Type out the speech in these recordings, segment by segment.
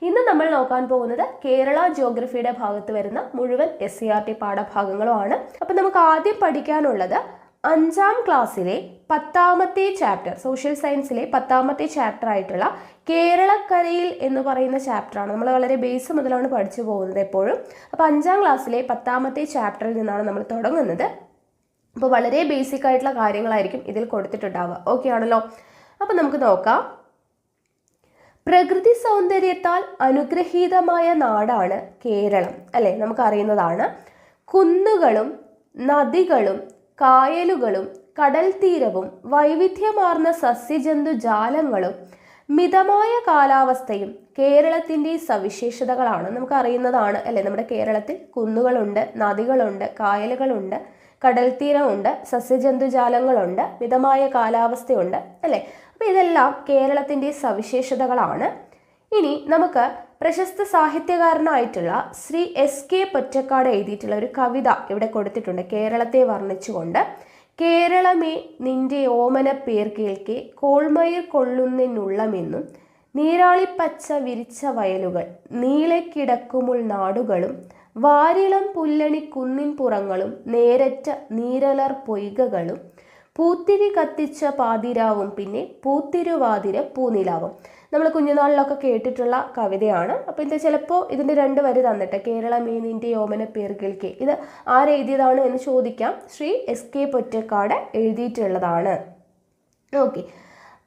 ഇന്ന് നമ്മൾ നോക്കാൻ പോകുന്നത് കേരള ജിയോഗ്രഫിയുടെ ഭാഗത്ത് വരുന്ന മുഴുവൻ SCERT പാഠഭാഗങ്ങളുമാണ്. അപ്പം നമുക്ക് ആദ്യം പഠിക്കാനുള്ളത് 5ാം ക്ലാസ്സിലെ 10ാമത്തെ ചാപ്റ്റർ, സോഷ്യൽ സയൻസിലെ 10ാമത്തെ ചാപ്റ്റർ ആയിട്ടുള്ള കേരളക്കരയിൽ എന്ന് പറയുന്ന ചാപ്റ്ററാണ്. നമ്മൾ വളരെ ബേസ് മുതലാണ് പഠിച്ചു പോകുന്നത് എപ്പോഴും. അപ്പോൾ 5ാം ക്ലാസ്സിലെ 10ാമത്തെ ചാപ്റ്ററിൽ നിന്നാണ് നമ്മൾ തുടങ്ങുന്നത്. അപ്പോൾ വളരെ ബേസിക് ആയിട്ടുള്ള കാര്യങ്ങളായിരിക്കും ഇതിൽ കൊടുത്തിട്ടുണ്ടാവുക. ഓക്കെ ആണല്ലോ? അപ്പം നമുക്ക് നോക്കാം. പ്രകൃതി സൗന്ദര്യത്താൽ അനുഗ്രഹീതമായ നാടാണ് കേരളം, അല്ലേ? നമുക്കറിയുന്നതാണ്. കുന്നുകളും നദികളും കായലുകളും കടൽ തീരവും വൈവിധ്യമാർന്ന സസ്യജന്തുജാലങ്ങളും മിതമായ കാലാവസ്ഥയും കേരളത്തിൻ്റെ സവിശേഷതകളാണ്. നമുക്കറിയുന്നതാണ്, അല്ലേ? നമ്മുടെ കേരളത്തിൽ കുന്നുകളുണ്ട്, നദികളുണ്ട്, കായലുകളുണ്ട്, കടൽ തീരമുണ്ട്, സസ്യജന്തുജാലങ്ങളുണ്ട്, മിതമായ കാലാവസ്ഥയുണ്ട്, അല്ലേ? അപ്പോൾ ഇതെല്ലാം കേരളത്തിൻ്റെ സവിശേഷതകളാണ്. ഇനി നമുക്ക് പ്രശസ്ത സാഹിത്യകാരനായിട്ടുള്ള ശ്രീ SK പൊറ്റക്കാട് എഴുതിയിട്ടുള്ള ഒരു കവിത ഇവിടെ കൊടുത്തിട്ടുണ്ട്, കേരളത്തെ വർണ്ണിച്ചുകൊണ്ട്. കേരളമേ നിന്റെ ഓമന പേർ കേൾക്കെ കോൾമയിർ കൊള്ളുന്നെന്നുള്ളമെന്നും നീരാളിപ്പച്ച വിരിച്ച വയലുകൾ നീളക്കിടക്കുമുൾ നാടുകളും വാരിളം പുല്ലണി കുന്നിൻ പുറങ്ങളും നേരറ്റ നീരലർ പൊയ്കകളും പൂത്തിരി കത്തിച്ച പാതിരാവും പിന്നെ പൂത്തിരുവാതിര പൂനിലാവും. നമ്മൾ കുഞ്ഞുനാളിലൊക്കെ കേട്ടിട്ടുള്ള കവിതയാണ്. അപ്പോൾ ഇത് ചിലപ്പോൾ ഇതിൻ്റെ 2 വരി തന്നിട്ട് കേരളമേ നിന്റെ ഓമന പേർ കേൾക്കെ, ഇത് ആരെഴുതിയതാണ് എന്ന് ചോദിക്കാം. ശ്രീ SK പൊറ്റക്കാട് എഴുതിയിട്ടുള്ളതാണ്. ഓക്കെ,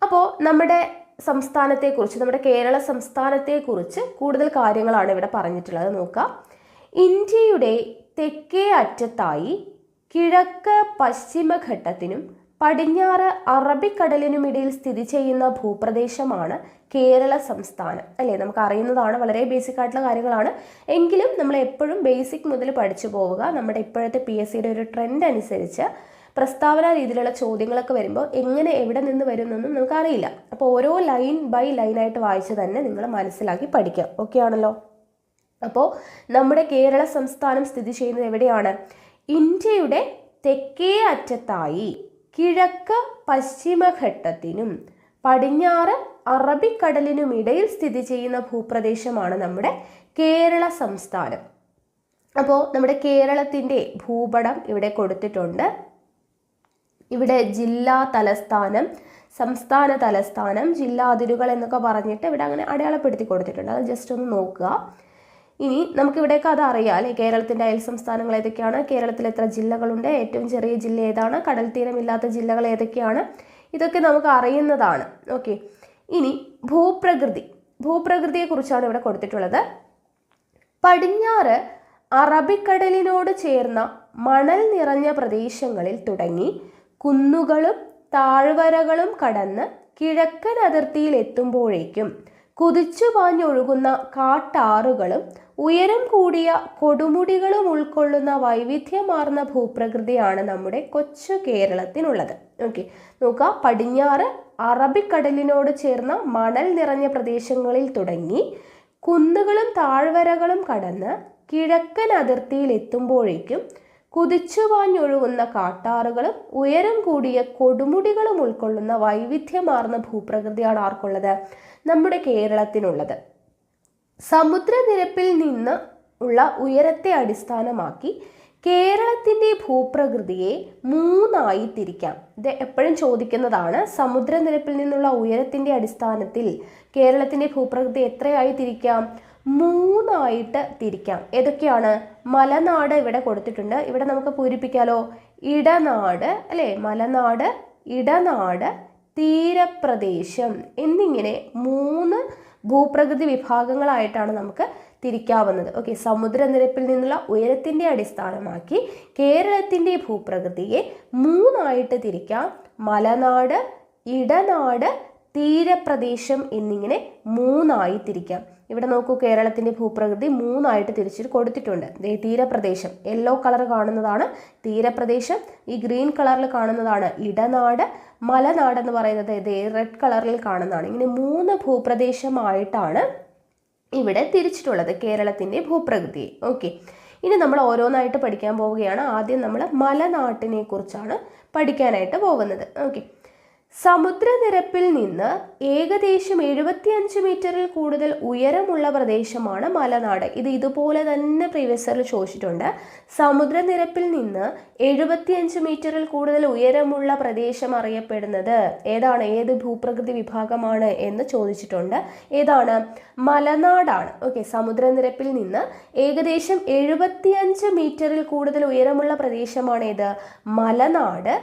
അപ്പോൾ നമ്മുടെ സംസ്ഥാനത്തെക്കുറിച്ച്, നമ്മുടെ കേരള സംസ്ഥാനത്തെക്കുറിച്ച് കൂടുതൽ കാര്യങ്ങളാണ് ഇവിടെ പറഞ്ഞിട്ടുള്ളത്. നോക്കാം. ഇന്ത്യയുടെ തെക്കേ അറ്റത്തായി കിഴക്ക് പശ്ചിമഘട്ടത്തിനും പടിഞ്ഞാറ് അറബിക്കടലിനുമിടയിൽ സ്ഥിതി ചെയ്യുന്ന ഭൂപ്രദേശമാണ് കേരള സംസ്ഥാനം, അല്ലേ? നമുക്ക് അറിയുന്നതാണ്, വളരെ ബേസിക് ആയിട്ടുള്ള കാര്യങ്ങളാണ്. എങ്കിലും നമ്മൾ എപ്പോഴും ബേസിക് മുതൽ പഠിച്ചു പോവുക. നമ്മുടെ ഇപ്പോഴത്തെ PSCയുടെ ഒരു ട്രെൻഡ് അനുസരിച്ച് പ്രസ്താവന രീതിയിലുള്ള ചോദ്യങ്ങളൊക്കെ വരുമ്പോൾ എങ്ങനെ എവിടെ നിന്ന് വരുമെന്നൊന്നും നമുക്കറിയില്ല. അപ്പോൾ ഓരോ ലൈൻ ബൈ ലൈനായിട്ട് വായിച്ച് തന്നെ നിങ്ങൾ മനസ്സിലാക്കി പഠിക്കാം. ഓക്കെ ആണല്ലോ? അപ്പോൾ നമ്മുടെ കേരള സംസ്ഥാനം സ്ഥിതി ചെയ്യുന്നത് എവിടെയാണ്? ഇന്ത്യയുടെ തെക്കേ അറ്റത്തായി കിഴക്ക് പശ്ചിമഘട്ടത്തിനും പടിഞ്ഞാറ് അറബിക്കടലിനുമിടയിൽ സ്ഥിതി ചെയ്യുന്ന ഭൂപ്രദേശമാണ് നമ്മുടെ കേരള സംസ്ഥാനം. അപ്പോൾ നമ്മുടെ കേരളത്തിൻ്റെ ഭൂപടം ഇവിടെ കൊടുത്തിട്ടുണ്ട്. ഇവിടെ ജില്ലാ തലസ്ഥാനം, സംസ്ഥാന തലസ്ഥാനം, ജില്ലാ അതിരുകൾ എന്നൊക്കെ പറഞ്ഞിട്ട് ഇവിടെ അങ്ങനെ അടയാളപ്പെടുത്തി കൊടുത്തിട്ടുണ്ട്. അത് ജസ്റ്റ് ഒന്ന് നോക്കുക. ഇനി നമുക്കിവിടെയൊക്കെ അത് അറിയാം, അല്ലേ? കേരളത്തിൻ്റെ അയൽ സംസ്ഥാനങ്ങൾ ഏതൊക്കെയാണ്, കേരളത്തിൽ എത്ര ജില്ലകളുണ്ട്, ഏറ്റവും ചെറിയ ജില്ല ഏതാണ്, കടൽ തീരമില്ലാത്ത ജില്ലകൾ ഏതൊക്കെയാണ്, ഇതൊക്കെ നമുക്ക് അറിയുന്നതാണ്. ഓക്കെ, ഇനി ഭൂപ്രകൃതിയെക്കുറിച്ചാണ് ഇവിടെ കൊടുത്തിട്ടുള്ളത്. പടിഞ്ഞാറ് അറബിക്കടലിനോട് ചേർന്ന മണൽ നിറഞ്ഞ പ്രദേശങ്ങളിൽ തുടങ്ങി കുന്നുകളും താഴ്വരകളും കടന്ന് കിഴക്കൻ അതിർത്തിയിൽ എത്തുമ്പോഴേക്കും കുതിച്ചു പാഞ്ഞൊഴുകുന്ന കാട്ടാറുകളും ഉയരം കൂടിയ കൊടുമുടികളും ഉൾക്കൊള്ളുന്ന വൈവിധ്യമാർന്ന ഭൂപ്രകൃതിയാണ് നമ്മുടെ കൊച്ചു കേരളത്തിനുള്ളത്. ഓക്കെ, നോക്കുക. പടിഞ്ഞാറ് അറബിക്കടലിനോട് ചേർന്ന മണൽ നിറഞ്ഞ പ്രദേശങ്ങളിൽ തുടങ്ങി കുന്നുകളും താഴ്വരകളും കടന്ന് കിഴക്കൻ അതിർത്തിയിൽ എത്തുമ്പോഴേക്കും കുതിച്ചുപാഞ്ഞൊഴുകുന്ന കാട്ടാറുകളും ഉയരം കൂടിയ കൊടുമുടികളും ഉൾക്കൊള്ളുന്ന വൈവിധ്യമാർന്ന ഭൂപ്രകൃതിയാണ് ആർക്കുള്ളത്? നമ്മുടെ കേരളത്തിനുള്ളത്. സമുദ്രനിരപ്പിൽ നിന്ന് ഉള്ള ഉയരത്തെ അടിസ്ഥാനമാക്കി കേരളത്തിൻ്റെ ഭൂപ്രകൃതിയെ 3ആയി തിരിക്കാം. ഇത് എപ്പോഴും ചോദിക്കുന്നതാണ്. സമുദ്രനിരപ്പിൽ നിന്നുള്ള ഉയരത്തിൻ്റെ അടിസ്ഥാനത്തിൽ കേരളത്തിൻ്റെ ഭൂപ്രകൃതി എത്രയായി തിരിക്കാം? 3ആയിട്ട് തിരിക്കാം. ഏതൊക്കെയാണ്? മലനാട് ഇവിടെ കൊടുത്തിട്ടുണ്ട്. ഇവിടെ നമുക്ക് പൂരിപ്പിക്കാലോ. ഇടനാട്, അല്ലേ? മലനാട്, ഇടനാട്, തീരപ്രദേശം എന്നിങ്ങനെ 3 ഭൂപ്രകൃതി വിഭാഗങ്ങളായിട്ടാണ് നമുക്ക് തിരിക്കാവുന്നത്. ഓക്കെ, സമുദ്രനിരപ്പിൽ നിന്നുള്ള ഉയരത്തിൻ്റെ അടിസ്ഥാനമാക്കി കേരളത്തിൻ്റെ ഭൂപ്രകൃതിയെ 3ആയിട്ട് തിരിക്കാം. മലനാട്, ഇടനാട്, തീരപ്രദേശം എന്നിങ്ങനെ 3ആയി തിരിക്കാം. ഇവിടെ നോക്കൂ, കേരളത്തിൻ്റെ ഭൂപ്രകൃതി 3ആയിട്ട് തിരിച്ചിട്ട് കൊടുത്തിട്ടുണ്ട്. തീരപ്രദേശം യെല്ലോ കളർ കാണുന്നതാണ് തീരപ്രദേശം, ഈ ഗ്രീൻ കളറിൽ കാണുന്നതാണ് ഇടനാട്, മലനാട് എന്ന് പറയുന്നത് റെഡ് കളറിൽ കാണുന്നതാണ്. ഇങ്ങനെ 3 ഭൂപ്രദേശമായിട്ടാണ് ഇവിടെ തിരിച്ചിട്ടുള്ളത് കേരളത്തിൻ്റെ ഭൂപ്രകൃതിയെ. ഓക്കെ, ഇനി നമ്മൾ ഓരോന്നായിട്ട് പഠിക്കാൻ പോവുകയാണ്. ആദ്യം നമ്മൾ മലനാട്ടിനെ കുറിച്ചാണ് പഠിക്കാനായിട്ട് പോകുന്നത്. ഓക്കെ, സമുദ്രനിരപ്പിൽ നിന്ന് ഏകദേശം 75 മീറ്ററിൽ കൂടുതൽ ഉയരമുള്ള പ്രദേശമാണ് മലനാട്. ഇത് ഇതുപോലെ തന്നെ പ്രീവിയസ് ഇയറിൽ ചോദിച്ചിട്ടുണ്ട്. സമുദ്രനിരപ്പിൽ നിന്ന് 75 മീറ്ററിൽ കൂടുതൽ ഉയരമുള്ള പ്രദേശം അറിയപ്പെടുന്നത് ഏതാണ്, ഏത് ഭൂപ്രകൃതി വിഭാഗമാണ് എന്ന് ചോദിച്ചിട്ടുണ്ട്. ഏതാണ്? മലനാടാണ്. ഓക്കെ, സമുദ്രനിരപ്പിൽ നിന്ന് ഏകദേശം 75 മീറ്ററിൽ കൂടുതൽ ഉയരമുള്ള പ്രദേശമാണ് ഏത്? മലനാട്.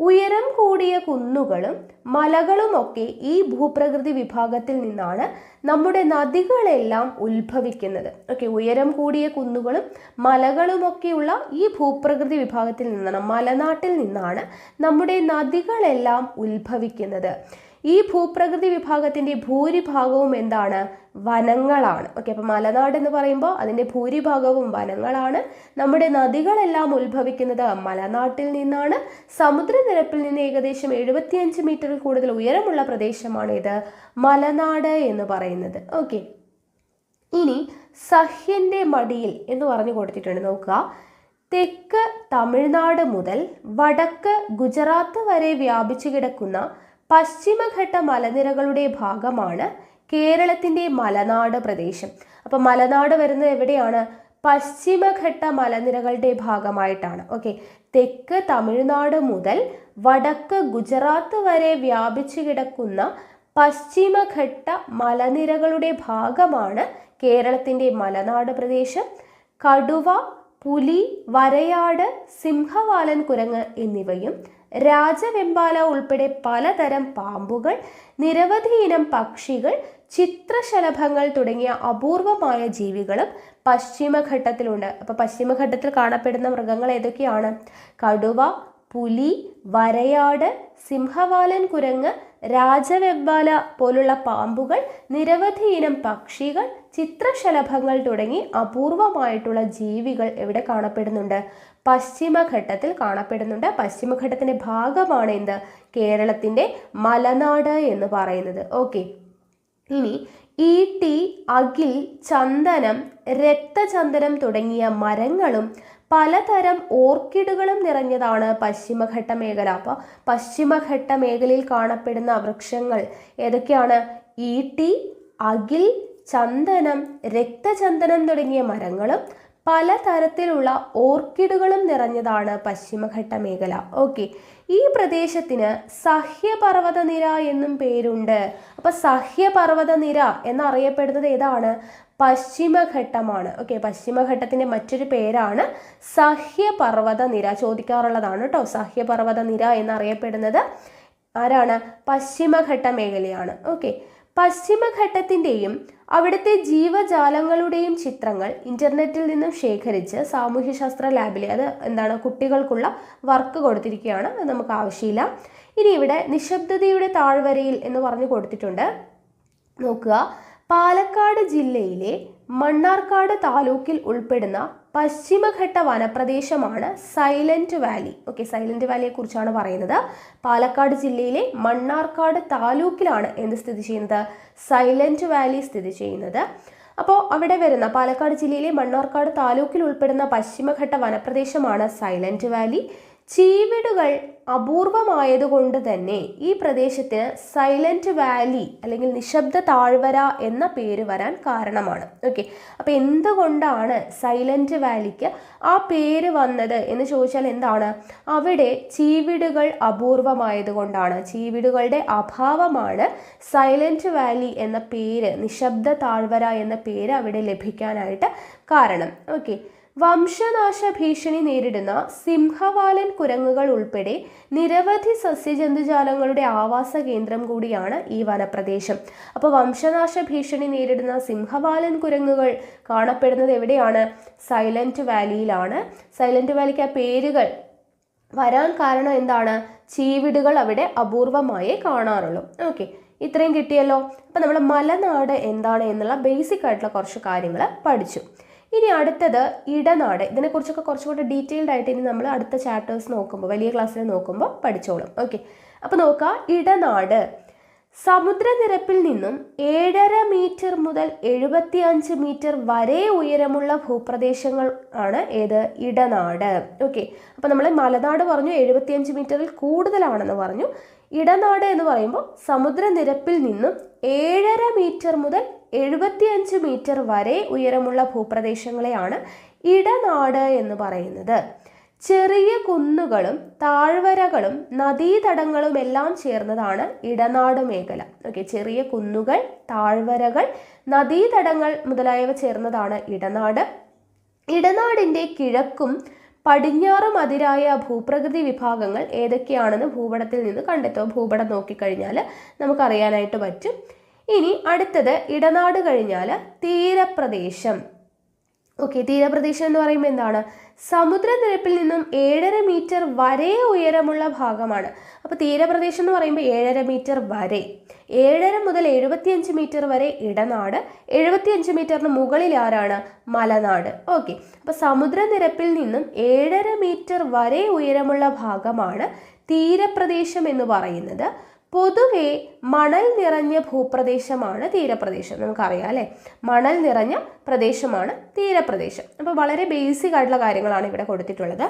ഉയരം കൂടിയ കുന്നുകളും മലകളുമൊക്കെ ഈ ഭൂപ്രകൃതി വിഭാഗത്തിൽ നിന്നാണ് നമ്മുടെ നദികളെല്ലാം ഉത്ഭവിക്കുന്നത്. ഓക്കെ, ഉയരം കൂടിയ കുന്നുകളും മലകളുമൊക്കെയുള്ള ഈ ഭൂപ്രകൃതി വിഭാഗത്തിൽ നിന്നാണ്, മലനാട്ടിൽ നിന്നാണ് നമ്മുടെ നദികളെല്ലാം ഉത്ഭവിക്കുന്നത്. ഈ ഭൂപ്രകൃതി വിഭാഗത്തിൻ്റെ ഭൂരിഭാഗവും എന്താണ്? വനങ്ങളാണ്. ഓക്കെ, അപ്പോൾ മലനാട് എന്ന് പറയുമ്പോൾ അതിൻ്റെ ഭൂരിഭാഗവും വനങ്ങളാണ്. നമ്മുടെ നദികളെല്ലാം ഉത്ഭവിക്കുന്നത് മലനാട്ടിൽ നിന്നാണ്. സമുദ്രനിരപ്പിൽ നിന്ന് ഏകദേശം 75 മീറ്ററിൽ കൂടുതൽ ഉയരമുള്ള പ്രദേശമാണ് ഇത് മലനാട് എന്ന് പറയുന്നത്. ഓക്കെ, ഇനി സഹ്യൻ്റെ മടിയിൽ എന്ന് പറഞ്ഞു കൊടുത്തിട്ടുണ്ട്. നോക്കുക, തെക്ക് തമിഴ്നാട് മുതൽ വടക്ക് ഗുജറാത്ത് വരെ വ്യാപിച്ചു കിടക്കുന്ന പശ്ചിമഘട്ട മലനിരകളുടെ ഭാഗമാണ് കേരളത്തിൻ്റെ മലനാട് പ്രദേശം. അപ്പം മലനാട് വരുന്നത് എവിടെയാണ്? പശ്ചിമഘട്ട മലനിരകളുടെ ഭാഗമായിട്ടാണ്. ഓക്കെ, തെക്ക് തമിഴ്നാട് മുതൽ വടക്ക് ഗുജറാത്ത് വരെ വ്യാപിച്ചു കിടക്കുന്ന പശ്ചിമഘട്ട മലനിരകളുടെ ഭാഗമാണ് കേരളത്തിൻ്റെ മലനാട് പ്രദേശം. കടുവ, പുലി, വരയാട്, സിംഹവാലൻ കുരങ്ങ് എന്നിവയും രാജവെമ്പാല ഉൾപ്പെടെ പലതരം പാമ്പുകൾ, നിരവധി ഇനം പക്ഷികൾ, ചിത്രശലഭങ്ങൾ തുടങ്ങിയ അപൂർവമായ ജീവികളും പശ്ചിമഘട്ടത്തിലുണ്ട്. അപ്പോൾ പശ്ചിമഘട്ടത്തിൽ കാണപ്പെടുന്ന മൃഗങ്ങൾ ഏതൊക്കെയാണ്? കടുവ, പുലി, വരയാട്, സിംഹവാലൻ കുരങ്ങ്, രാജവെമ്പാല പോലുള്ള പാമ്പുകൾ, നിരവധി ഇനം പക്ഷികൾ, ചിത്രശലഭങ്ങൾ തുടങ്ങി അപൂർവമായിട്ടുള്ള ജീവികൾ എവിടെ കാണപ്പെടുന്നുണ്ട്? പശ്ചിമഘട്ടത്തിൽ കാണപ്പെടുന്നുണ്ട്. പശ്ചിമഘട്ടത്തിൻ്റെ ഭാഗമാണ് എന്ത്? കേരളത്തിൻ്റെ മലനാട് എന്ന് പറയുന്നത്. ഓക്കെ, ഇനി ഈട്ടി, അകിൽ, ചന്ദനം, രക്തചന്ദനം തുടങ്ങിയ മരങ്ങളും പലതരം ഓർക്കിഡുകളും നിറഞ്ഞതാണ് പശ്ചിമഘട്ട മേഖല. അപ്പോൾ പശ്ചിമഘട്ട മേഖലയിൽ കാണപ്പെടുന്ന വൃക്ഷങ്ങൾ ഏതൊക്കെയാണ്? ഈട്ടി, അകിൽ, ചന്ദനം, രക്തചന്ദനം തുടങ്ങിയ മരങ്ങളും പലതരത്തിലുള്ള ഓർക്കിഡുകളും നിറഞ്ഞതാണ് പശ്ചിമഘട്ട മേഖല. ഓക്കെ, ഈ പ്രദേശത്തിന് സഹ്യപർവ്വത നിര എന്നും പേരുണ്ട്. അപ്പോൾ സഹ്യപർവ്വത നിര എന്നറിയപ്പെടുന്നത് ഏതാണ്? പശ്ചിമഘട്ടമാണ്. ഓക്കെ, പശ്ചിമഘട്ടത്തിൻ്റെ മറ്റൊരു പേരാണ് സഹ്യപർവ്വത നിര. ചോദിക്കാറുള്ളതാണ് കേട്ടോ. സഹ്യപർവ്വത നിര എന്നറിയപ്പെടുന്നത് ആരാണ്? പശ്ചിമഘട്ട മേഖലയാണ്. ഓക്കെ, പശ്ചിമഘട്ടത്തിൻ്റെയും അവിടുത്തെ ജീവജാലങ്ങളുടെയും ചിത്രങ്ങൾ ഇൻ്റർനെറ്റിൽ നിന്നും ശേഖരിച്ച് സാമൂഹ്യശാസ്ത്ര ലാബിൽ, അത് എന്താണ്, കുട്ടികൾക്കുള്ള വർക്ക് കൊടുത്തിരിക്കുകയാണ്. അത് നമുക്ക് ആവശ്യമില്ല. ഇനി ഇവിടെ നിശബ്ദതയുടെ താഴ്വരയിൽ എന്ന് പറഞ്ഞു കൊടുത്തിട്ടുണ്ട്. നോക്കുക, പാലക്കാട് ജില്ലയിലെ മണ്ണാർക്കാട് താലൂക്കിൽ ഉൾപ്പെടുന്ന പശ്ചിമഘട്ട വനപ്രദേശമാണ് സൈലന്റ് വാലി. ഓക്കെ, സൈലന്റ് വാലിയെ കുറിച്ചാണ് പറയുന്നത്. പാലക്കാട് ജില്ലയിലെ മണ്ണാർക്കാട് താലൂക്കിലാണ് എന്ത് സ്ഥിതി ചെയ്യുന്നത്? സൈലന്റ് വാലി സ്ഥിതി ചെയ്യുന്നത്. അപ്പോൾ അവിടെ വരുന്ന പാലക്കാട് ജില്ലയിലെ മണ്ണാർക്കാട് താലൂക്കിൽ ഉൾപ്പെടുന്ന പശ്ചിമഘട്ട വനപ്രദേശമാണ് സൈലന്റ് വാലി. ചീവിടുകൾ അപൂർവമായതുകൊണ്ട് തന്നെ ഈ പ്രദേശത്തിന് സൈലന്റ് വാലി അല്ലെങ്കിൽ നിശബ്ദ താഴ്വര എന്ന പേര് വരാൻ കാരണമാണ്. ഓക്കെ, അപ്പോൾ എന്തുകൊണ്ടാണ് സൈലന്റ് വാലിക്ക് ആ പേര് വന്നത് എന്ന് ചോദിച്ചാൽ എന്താണ്? അവിടെ ചീവിടുകൾ അപൂർവമായതുകൊണ്ടാണ്. ചീവിടുകളുടെ അഭാവമാണ് സൈലന്റ് വാലി എന്ന പേര്, നിശബ്ദ താഴ്വര എന്ന പേര് അവിടെ ലഭിക്കാനായിട്ട് കാരണം. ഓക്കെ, വംശനാശ ഭീഷണി നേരിടുന്ന സിംഹവാലൻ കുരങ്ങുകൾ ഉൾപ്പെടെ നിരവധി സസ്യജന്തുജാലങ്ങളുടെ ആവാസ കേന്ദ്രം കൂടിയാണ് ഈ വനപ്രദേശം. അപ്പോൾ വംശനാശ ഭീഷണി നേരിടുന്ന സിംഹവാലൻ കുരങ്ങുകൾ കാണപ്പെടുന്നത് എവിടെയാണ്? സൈലന്റ് വാലിയിലാണ്. സൈലന്റ് വാലിക്ക് ആ പേരുകൾ വരാൻ കാരണം എന്താണ്? ചീവിടുകൾ അവിടെ അപൂർവമായേ കാണാറുള്ളൂ. ഓക്കെ, ഇത്രയും കിട്ടിയല്ലോ. അപ്പം നമ്മൾ മലനാട് എന്താണ് എന്നുള്ള ബേസിക് ആയിട്ടുള്ള കുറച്ച് കാര്യങ്ങൾ പഠിച്ചു. ഇനി അടുത്തത് ഇടനാട്. ഇതിനെക്കുറിച്ചൊക്കെ കുറച്ചുകൂടി ഡീറ്റെയിൽഡ് ആയിട്ട് ഇനി നമ്മൾ അടുത്ത ചാപ്റ്റേഴ്സ് നോക്കുമ്പോൾ, വലിയ ക്ലാസ്സിൽ നോക്കുമ്പോൾ പഠിച്ചോളും. ഓക്കെ, അപ്പോൾ നോക്കുക, ഇടനാട് സമുദ്രനിരപ്പിൽ നിന്നും 7.5 മീറ്റർ മുതൽ 75 മീറ്റർ വരെ ഉയരമുള്ള ഭൂപ്രദേശങ്ങൾ ആണ് ഏത്? ഇടനാട്. ഓക്കെ, അപ്പോൾ നമ്മൾ മലനാട് പറഞ്ഞു 75 മീറ്ററിൽ കൂടുതലാണെന്ന് പറഞ്ഞു. ഇടനാട് എന്ന് പറയുമ്പോൾ സമുദ്രനിരപ്പിൽ നിന്നും 7.5 മീറ്റർ മുതൽ 75 മീറ്റർ വരെ ഉയരമുള്ള ഭൂപ്രദേശങ്ങളെയാണ് ഇടനാട് എന്ന് പറയുന്നത്. ചെറിയ കുന്നുകളും താഴ്വരകളും നദീതടങ്ങളും എല്ലാം ചേർന്നതാണ് ഇടനാട് മേഖല. ഓക്കെ, ചെറിയ കുന്നുകൾ, താഴ്വരകൾ, നദീതടങ്ങൾ മുതലായവ ചേർന്നതാണ് ഇടനാട്. ഇടനാടിൻ്റെ കിഴക്കും പടിഞ്ഞാറും അതിരായ ഭൂപ്രകൃതി വിഭാഗങ്ങൾ ഏതൊക്കെയാണെന്ന് ഭൂപടത്തിൽ നിന്ന് കണ്ടെത്തുക. ഭൂപടം നോക്കിക്കഴിഞ്ഞാൽ നമുക്കറിയാനായിട്ട് പറ്റും. ഇനി അടുത്തത് ഇടനാട് കഴിഞ്ഞാൽ തീരപ്രദേശം. ഓക്കെ, തീരപ്രദേശം എന്ന് പറയുമ്പോൾ എന്താണ്? സമുദ്രനിരപ്പിൽ നിന്നും 7.5 മീറ്റർ വരെ ഉയരമുള്ള ഭാഗമാണ്. അപ്പോൾ തീരപ്രദേശം എന്ന് പറയുമ്പോൾ 7.5 മീറ്റർ വരെ, 7.5 മുതൽ 75 മീറ്റർ വരെ ഇടനാട്, 75 മീറ്ററിന് മുകളിൽ ആരാണ്? മലനാട്. ഓക്കെ, അപ്പോൾ സമുദ്രനിരപ്പിൽ നിന്നും 7.5 മീറ്റർ വരെ ഉയരമുള്ള ഭാഗമാണ് തീരപ്രദേശം എന്ന് പറയുന്നത്. പൊതുവെ മണൽ നിറഞ്ഞ ഭൂപ്രദേശമാണ് തീരപ്രദേശം. നമുക്കറിയാം അല്ലേ, മണൽ നിറഞ്ഞ പ്രദേശമാണ് തീരപ്രദേശം. അപ്പോൾ വളരെ ബേസിക് ആയിട്ടുള്ള കാര്യങ്ങളാണ് ഇവിടെ കൊടുത്തിട്ടുള്ളത്.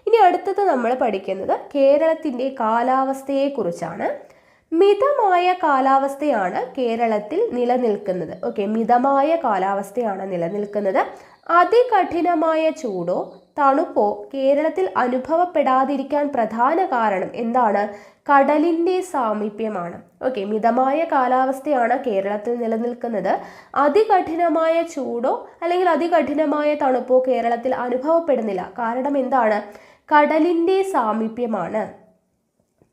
ഇനി അടുത്തത് നമ്മൾ പഠിക്കുന്നത് കേരളത്തിൻ്റെ കാലാവസ്ഥയെക്കുറിച്ചാണ്. മിതമായ കാലാവസ്ഥയാണ് കേരളത്തിൽ നിലനിൽക്കുന്നത്. ഓക്കെ, മിതമായ കാലാവസ്ഥയാണ് നിലനിൽക്കുന്നത്. അതികഠിനമായ ചൂടോ തണുപ്പോ കേരളത്തിൽ അനുഭവപ്പെടാതിരിക്കാൻ പ്രധാന കാരണം എന്താണ്? കടലിൻ്റെ സാമീപ്യമാണ്. ഓക്കെ, മിതമായ കാലാവസ്ഥയാണ് കേരളത്തിൽ നിലനിൽക്കുന്നത്. അതികഠിനമായ ചൂടോ അല്ലെങ്കിൽ അതികഠിനമായ തണുപ്പോ കേരളത്തിൽ അനുഭവപ്പെടുന്നില്ല. കാരണം എന്താണ്? കടലിൻ്റെ സാമീപ്യമാണ്.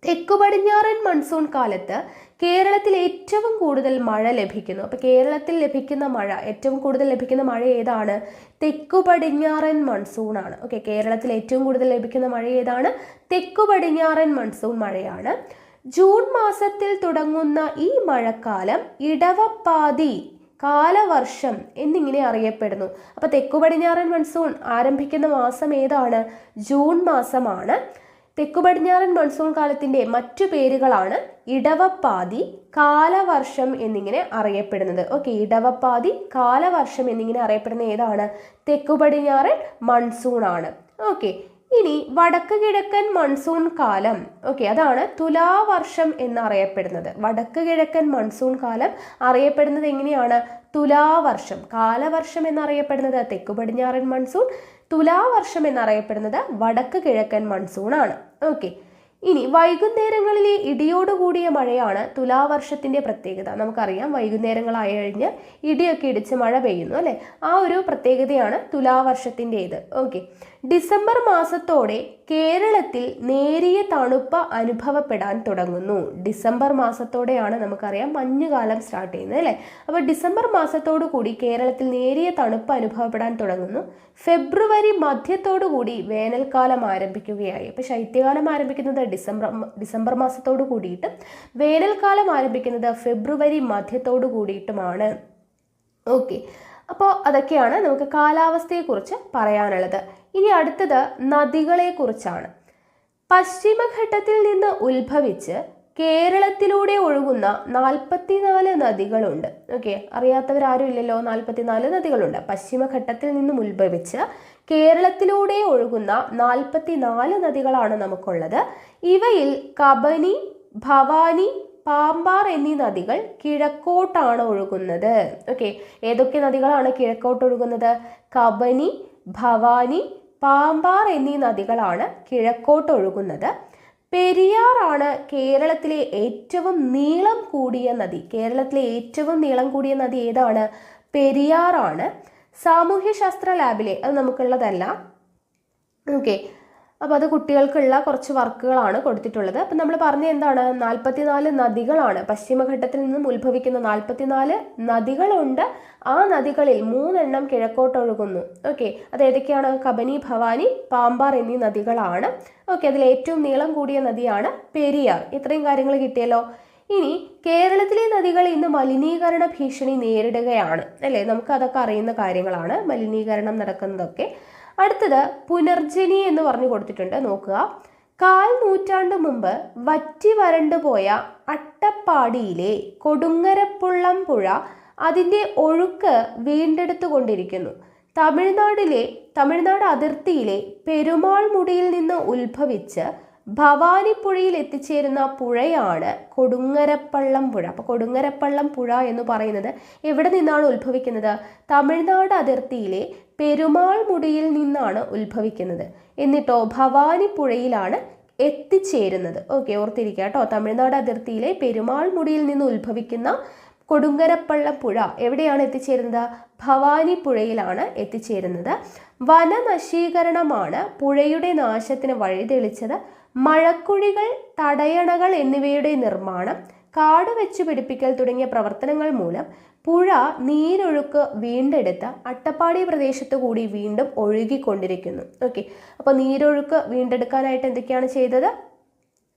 തെക്കു പടിഞ്ഞാറൻ മൺസൂൺ കാലത്ത് കേരളത്തിൽ ഏറ്റവും കൂടുതൽ മഴ ലഭിക്കുന്നു. അപ്പോൾ കേരളത്തിൽ ലഭിക്കുന്ന മഴ, ഏറ്റവും കൂടുതൽ ലഭിക്കുന്ന മഴ ഏതാണ്? തെക്കു പടിഞ്ഞാറൻ മൺസൂൺ ആണ്. ഓക്കെ, കേരളത്തിൽ ഏറ്റവും കൂടുതൽ ലഭിക്കുന്ന മഴ ഏതാണ്? തെക്കു പടിഞ്ഞാറൻ മൺസൂൺ മഴയാണ്. ജൂൺ മാസത്തിൽ തുടങ്ങുന്ന ഈ മഴക്കാലം ഇടവപ്പാതി കാലവർഷം എന്നിങ്ങനെ അറിയപ്പെടുന്നു. അപ്പോൾ തെക്കു പടിഞ്ഞാറൻ മൺസൂൺ ആരംഭിക്കുന്ന മാസം ഏതാണ്? ജൂൺ മാസമാണ്. തെക്കു പടിഞ്ഞാറൻ മൺസൂൺ കാലത്തിൻ്റെ മറ്റു പേരുകളാണ് ഇടവപ്പാതി, കാലവർഷം എന്നിങ്ങനെ അറിയപ്പെടുന്നത്. ഓക്കെ, ഇടവപ്പാതി, കാലവർഷം എന്നിങ്ങനെ അറിയപ്പെടുന്ന ഏതാണ്? തെക്കു പടിഞ്ഞാറൻ മൺസൂൺ ആണ്. ഓക്കെ, ഇനി വടക്ക് കിഴക്കൻ മൺസൂൺ കാലം, ഓക്കെ, അതാണ് തുലാവർഷം എന്നറിയപ്പെടുന്നത്. വടക്ക് കിഴക്കൻ മൺസൂൺ കാലം അറിയപ്പെടുന്നത് എങ്ങനെയാണ്? തുലാവർഷം. കാലവർഷം എന്നറിയപ്പെടുന്നത് തെക്കു പടിഞ്ഞാറൻ മൺസൂൺ, തുലാവർഷം എന്നറിയപ്പെടുന്നത് വടക്ക് കിഴക്കൻ മൺസൂൺ ആണ്. ഓക്കെ, ഇനി വൈകുന്നേരങ്ങളിലെ ഇടിയോടുകൂടിയ മഴയാണ് തുലാവർഷത്തിൻ്റെ പ്രത്യേകത. നമുക്കറിയാം, വൈകുന്നേരങ്ങളായി കഴിഞ്ഞ് ഇടിയൊക്കെ ഇടിച്ച് മഴ പെയ്യുന്നു അല്ലേ, ആ ഒരു പ്രത്യേകതയാണ് തുലാവർഷത്തിൻ്റേത്. ഓക്കെ, ഡിസംബർ മാസത്തോടെ കേരളത്തിൽ നേരിയ തണുപ്പ് അനുഭവപ്പെടാൻ തുടങ്ങുന്നു. ഡിസംബർ മാസത്തോടെയാണ് നമുക്കറിയാം മഞ്ഞുകാലം സ്റ്റാർട്ട് ചെയ്യുന്നത് അല്ലേ. അപ്പോൾ ഡിസംബർ മാസത്തോടു കൂടി കേരളത്തിൽ നേരിയ തണുപ്പ് അനുഭവപ്പെടാൻ തുടങ്ങുന്നു. ഫെബ്രുവരി മധ്യത്തോടു കൂടി വേനൽക്കാലം ആരംഭിക്കുകയായി. അപ്പോൾ ശൈത്യകാലം ആരംഭിക്കുന്നത് ഡിസംബർ മാസത്തോടു കൂടിയിട്ട്, വേനൽക്കാലം ആരംഭിക്കുന്നത് ഫെബ്രുവരി മധ്യത്തോടു കൂടിയിട്ടുമാണ്. ഓക്കെ, അപ്പോൾ അതൊക്കെയാണ് നമുക്ക് കാലാവസ്ഥയെക്കുറിച്ച് പറയാനുള്ളത്. ഇനി അടുത്തത് നദികളെക്കുറിച്ചാണ്. പശ്ചിമഘട്ടത്തിൽ നിന്ന് ഉത്ഭവിച്ച് കേരളത്തിലൂടെ ഒഴുകുന്ന 44 നദികളുണ്ട്. ഓക്കെ, അറിയാത്തവരാരും ഇല്ലല്ലോ, 44 നദികളുണ്ട്. പശ്ചിമഘട്ടത്തിൽ നിന്നും ഉത്ഭവിച്ച് കേരളത്തിലൂടെ ഒഴുകുന്ന 44 നദികളാണ് നമുക്കുള്ളത്. ഇവയിൽ കബനി, ഭവാനി, പാമ്പാർ എന്നീ നദികൾ കിഴക്കോട്ടാണ് ഒഴുകുന്നത്. ഓക്കെ, ഏതൊക്കെ നദികളാണ് കിഴക്കോട്ട് ഒഴുകുന്നത്? കബനി, ഭവാനി, പാമ്പാർ എന്നീ നദികളാണ് കിഴക്കോട്ട് ഒഴുകുന്നത്. പെരിയാറാണ് കേരളത്തിലെ ഏറ്റവും നീളം കൂടിയ നദി. കേരളത്തിലെ ഏറ്റവും നീളം കൂടിയ നദി ഏതാണ്? പെരിയാറാണ്. സാമൂഹ്യശാസ്ത്ര ലാബിലെ, അത് നമുക്കുള്ളതല്ല. ഓക്കെ, അപ്പോൾ അത് കുട്ടികൾക്കുള്ള കുറച്ച് വർക്കുകളാണ് കൊടുത്തിട്ടുള്ളത്. അപ്പം നമ്മൾ പറഞ്ഞ എന്താണ്? 44 നദികളാണ്. പശ്ചിമഘട്ടത്തിൽ നിന്നും ഉത്ഭവിക്കുന്ന 44 നദികളുണ്ട്. ആ നദികളിൽ 3 എണ്ണം കിഴക്കോട്ടൊഴുകുന്നു. ഓക്കെ, അത് ഏതൊക്കെയാണ്? കബനി, ഭവാനി, പാമ്പാർ എന്നീ നദികളാണ്. ഓക്കെ, അതിൽ ഏറ്റവും നീളം കൂടിയ നദിയാണ് പെരിയാർ. ഇത്രയും കാര്യങ്ങൾ കിട്ടിയല്ലോ. ഇനി കേരളത്തിലെ നദികൾ ഇന്ന് മലിനീകരണ ഭീഷണി നേരിടുകയാണ് അല്ലേ. നമുക്ക് അതൊക്കെ അറിയുന്ന കാര്യങ്ങളാണ്, മലിനീകരണം നടക്കുന്നതൊക്കെ. അടുത്തത് പുനർജനി എന്ന് പറഞ്ഞു കൊടുത്തിട്ടുണ്ട്, നോക്കുക. 1/4 നൂറ്റാണ്ട് മുമ്പ് വറ്റി വരണ്ടുപോയ അട്ടപ്പാടിയിലെ കൊടുങ്ങരപ്പുള്ളം പുഴ അതിൻ്റെ ഒഴുക്ക് വീണ്ടെടുത്തുകൊണ്ടിരിക്കുന്നു. തമിഴ്നാട് അതിർത്തിയിലെ പെരുമാൾ മുടിയിൽ നിന്ന് ഉത്ഭവിച്ച് ഭവാനിപ്പുഴയിൽ എത്തിച്ചേരുന്ന പുഴയാണ് കൊടുങ്ങരപ്പള്ളം പുഴ. അപ്പോൾ കൊടുങ്ങരപ്പള്ളം പുഴ എന്ന് പറയുന്നത് എവിടെ നിന്നാണ് ഉത്ഭവിക്കുന്നത്? തമിഴ്നാട് അതിർത്തിയിലെ പെരുമാൾമുടിയിൽ നിന്നാണ് ഉത്ഭവിക്കുന്നത്. എന്നിട്ടോ ഭവാനിപ്പുഴയിലാണ് എത്തിച്ചേരുന്നത്. ഓക്കെ, ഓർത്തിരിക്കുക കേട്ടോ. തമിഴ്നാട് അതിർത്തിയിലെ പെരുമാൾമുടിയിൽ നിന്ന് ഉത്ഭവിക്കുന്ന കൊടുങ്ങരപ്പള്ളം പുഴ എവിടെയാണ് എത്തിച്ചേരുന്നത്? ഭവാനിപ്പുഴയിലാണ് എത്തിച്ചേരുന്നത്. വനനശീകരണമാണ് പുഴയുടെ നാശത്തിന് വഴിതെളിച്ചത്. മഴക്കുഴികൾ, തടയണകൾ എന്നിവയുടെ നിർമ്മാണം, കാട് വെച്ചു പിടിപ്പിക്കൽ തുടങ്ങിയ പ്രവർത്തനങ്ങൾ മൂലം പുഴ നീരൊഴുക്ക് വീണ്ടെടുത്ത് അട്ടപ്പാടി പ്രദേശത്തു കൂടി വീണ്ടും ഒഴുകിക്കൊണ്ടിരിക്കുന്നു. ഓക്കെ, അപ്പോൾ നീരൊഴുക്ക് വീണ്ടെടുക്കാനായിട്ട് എന്തൊക്കെയാണ് ചെയ്തത്?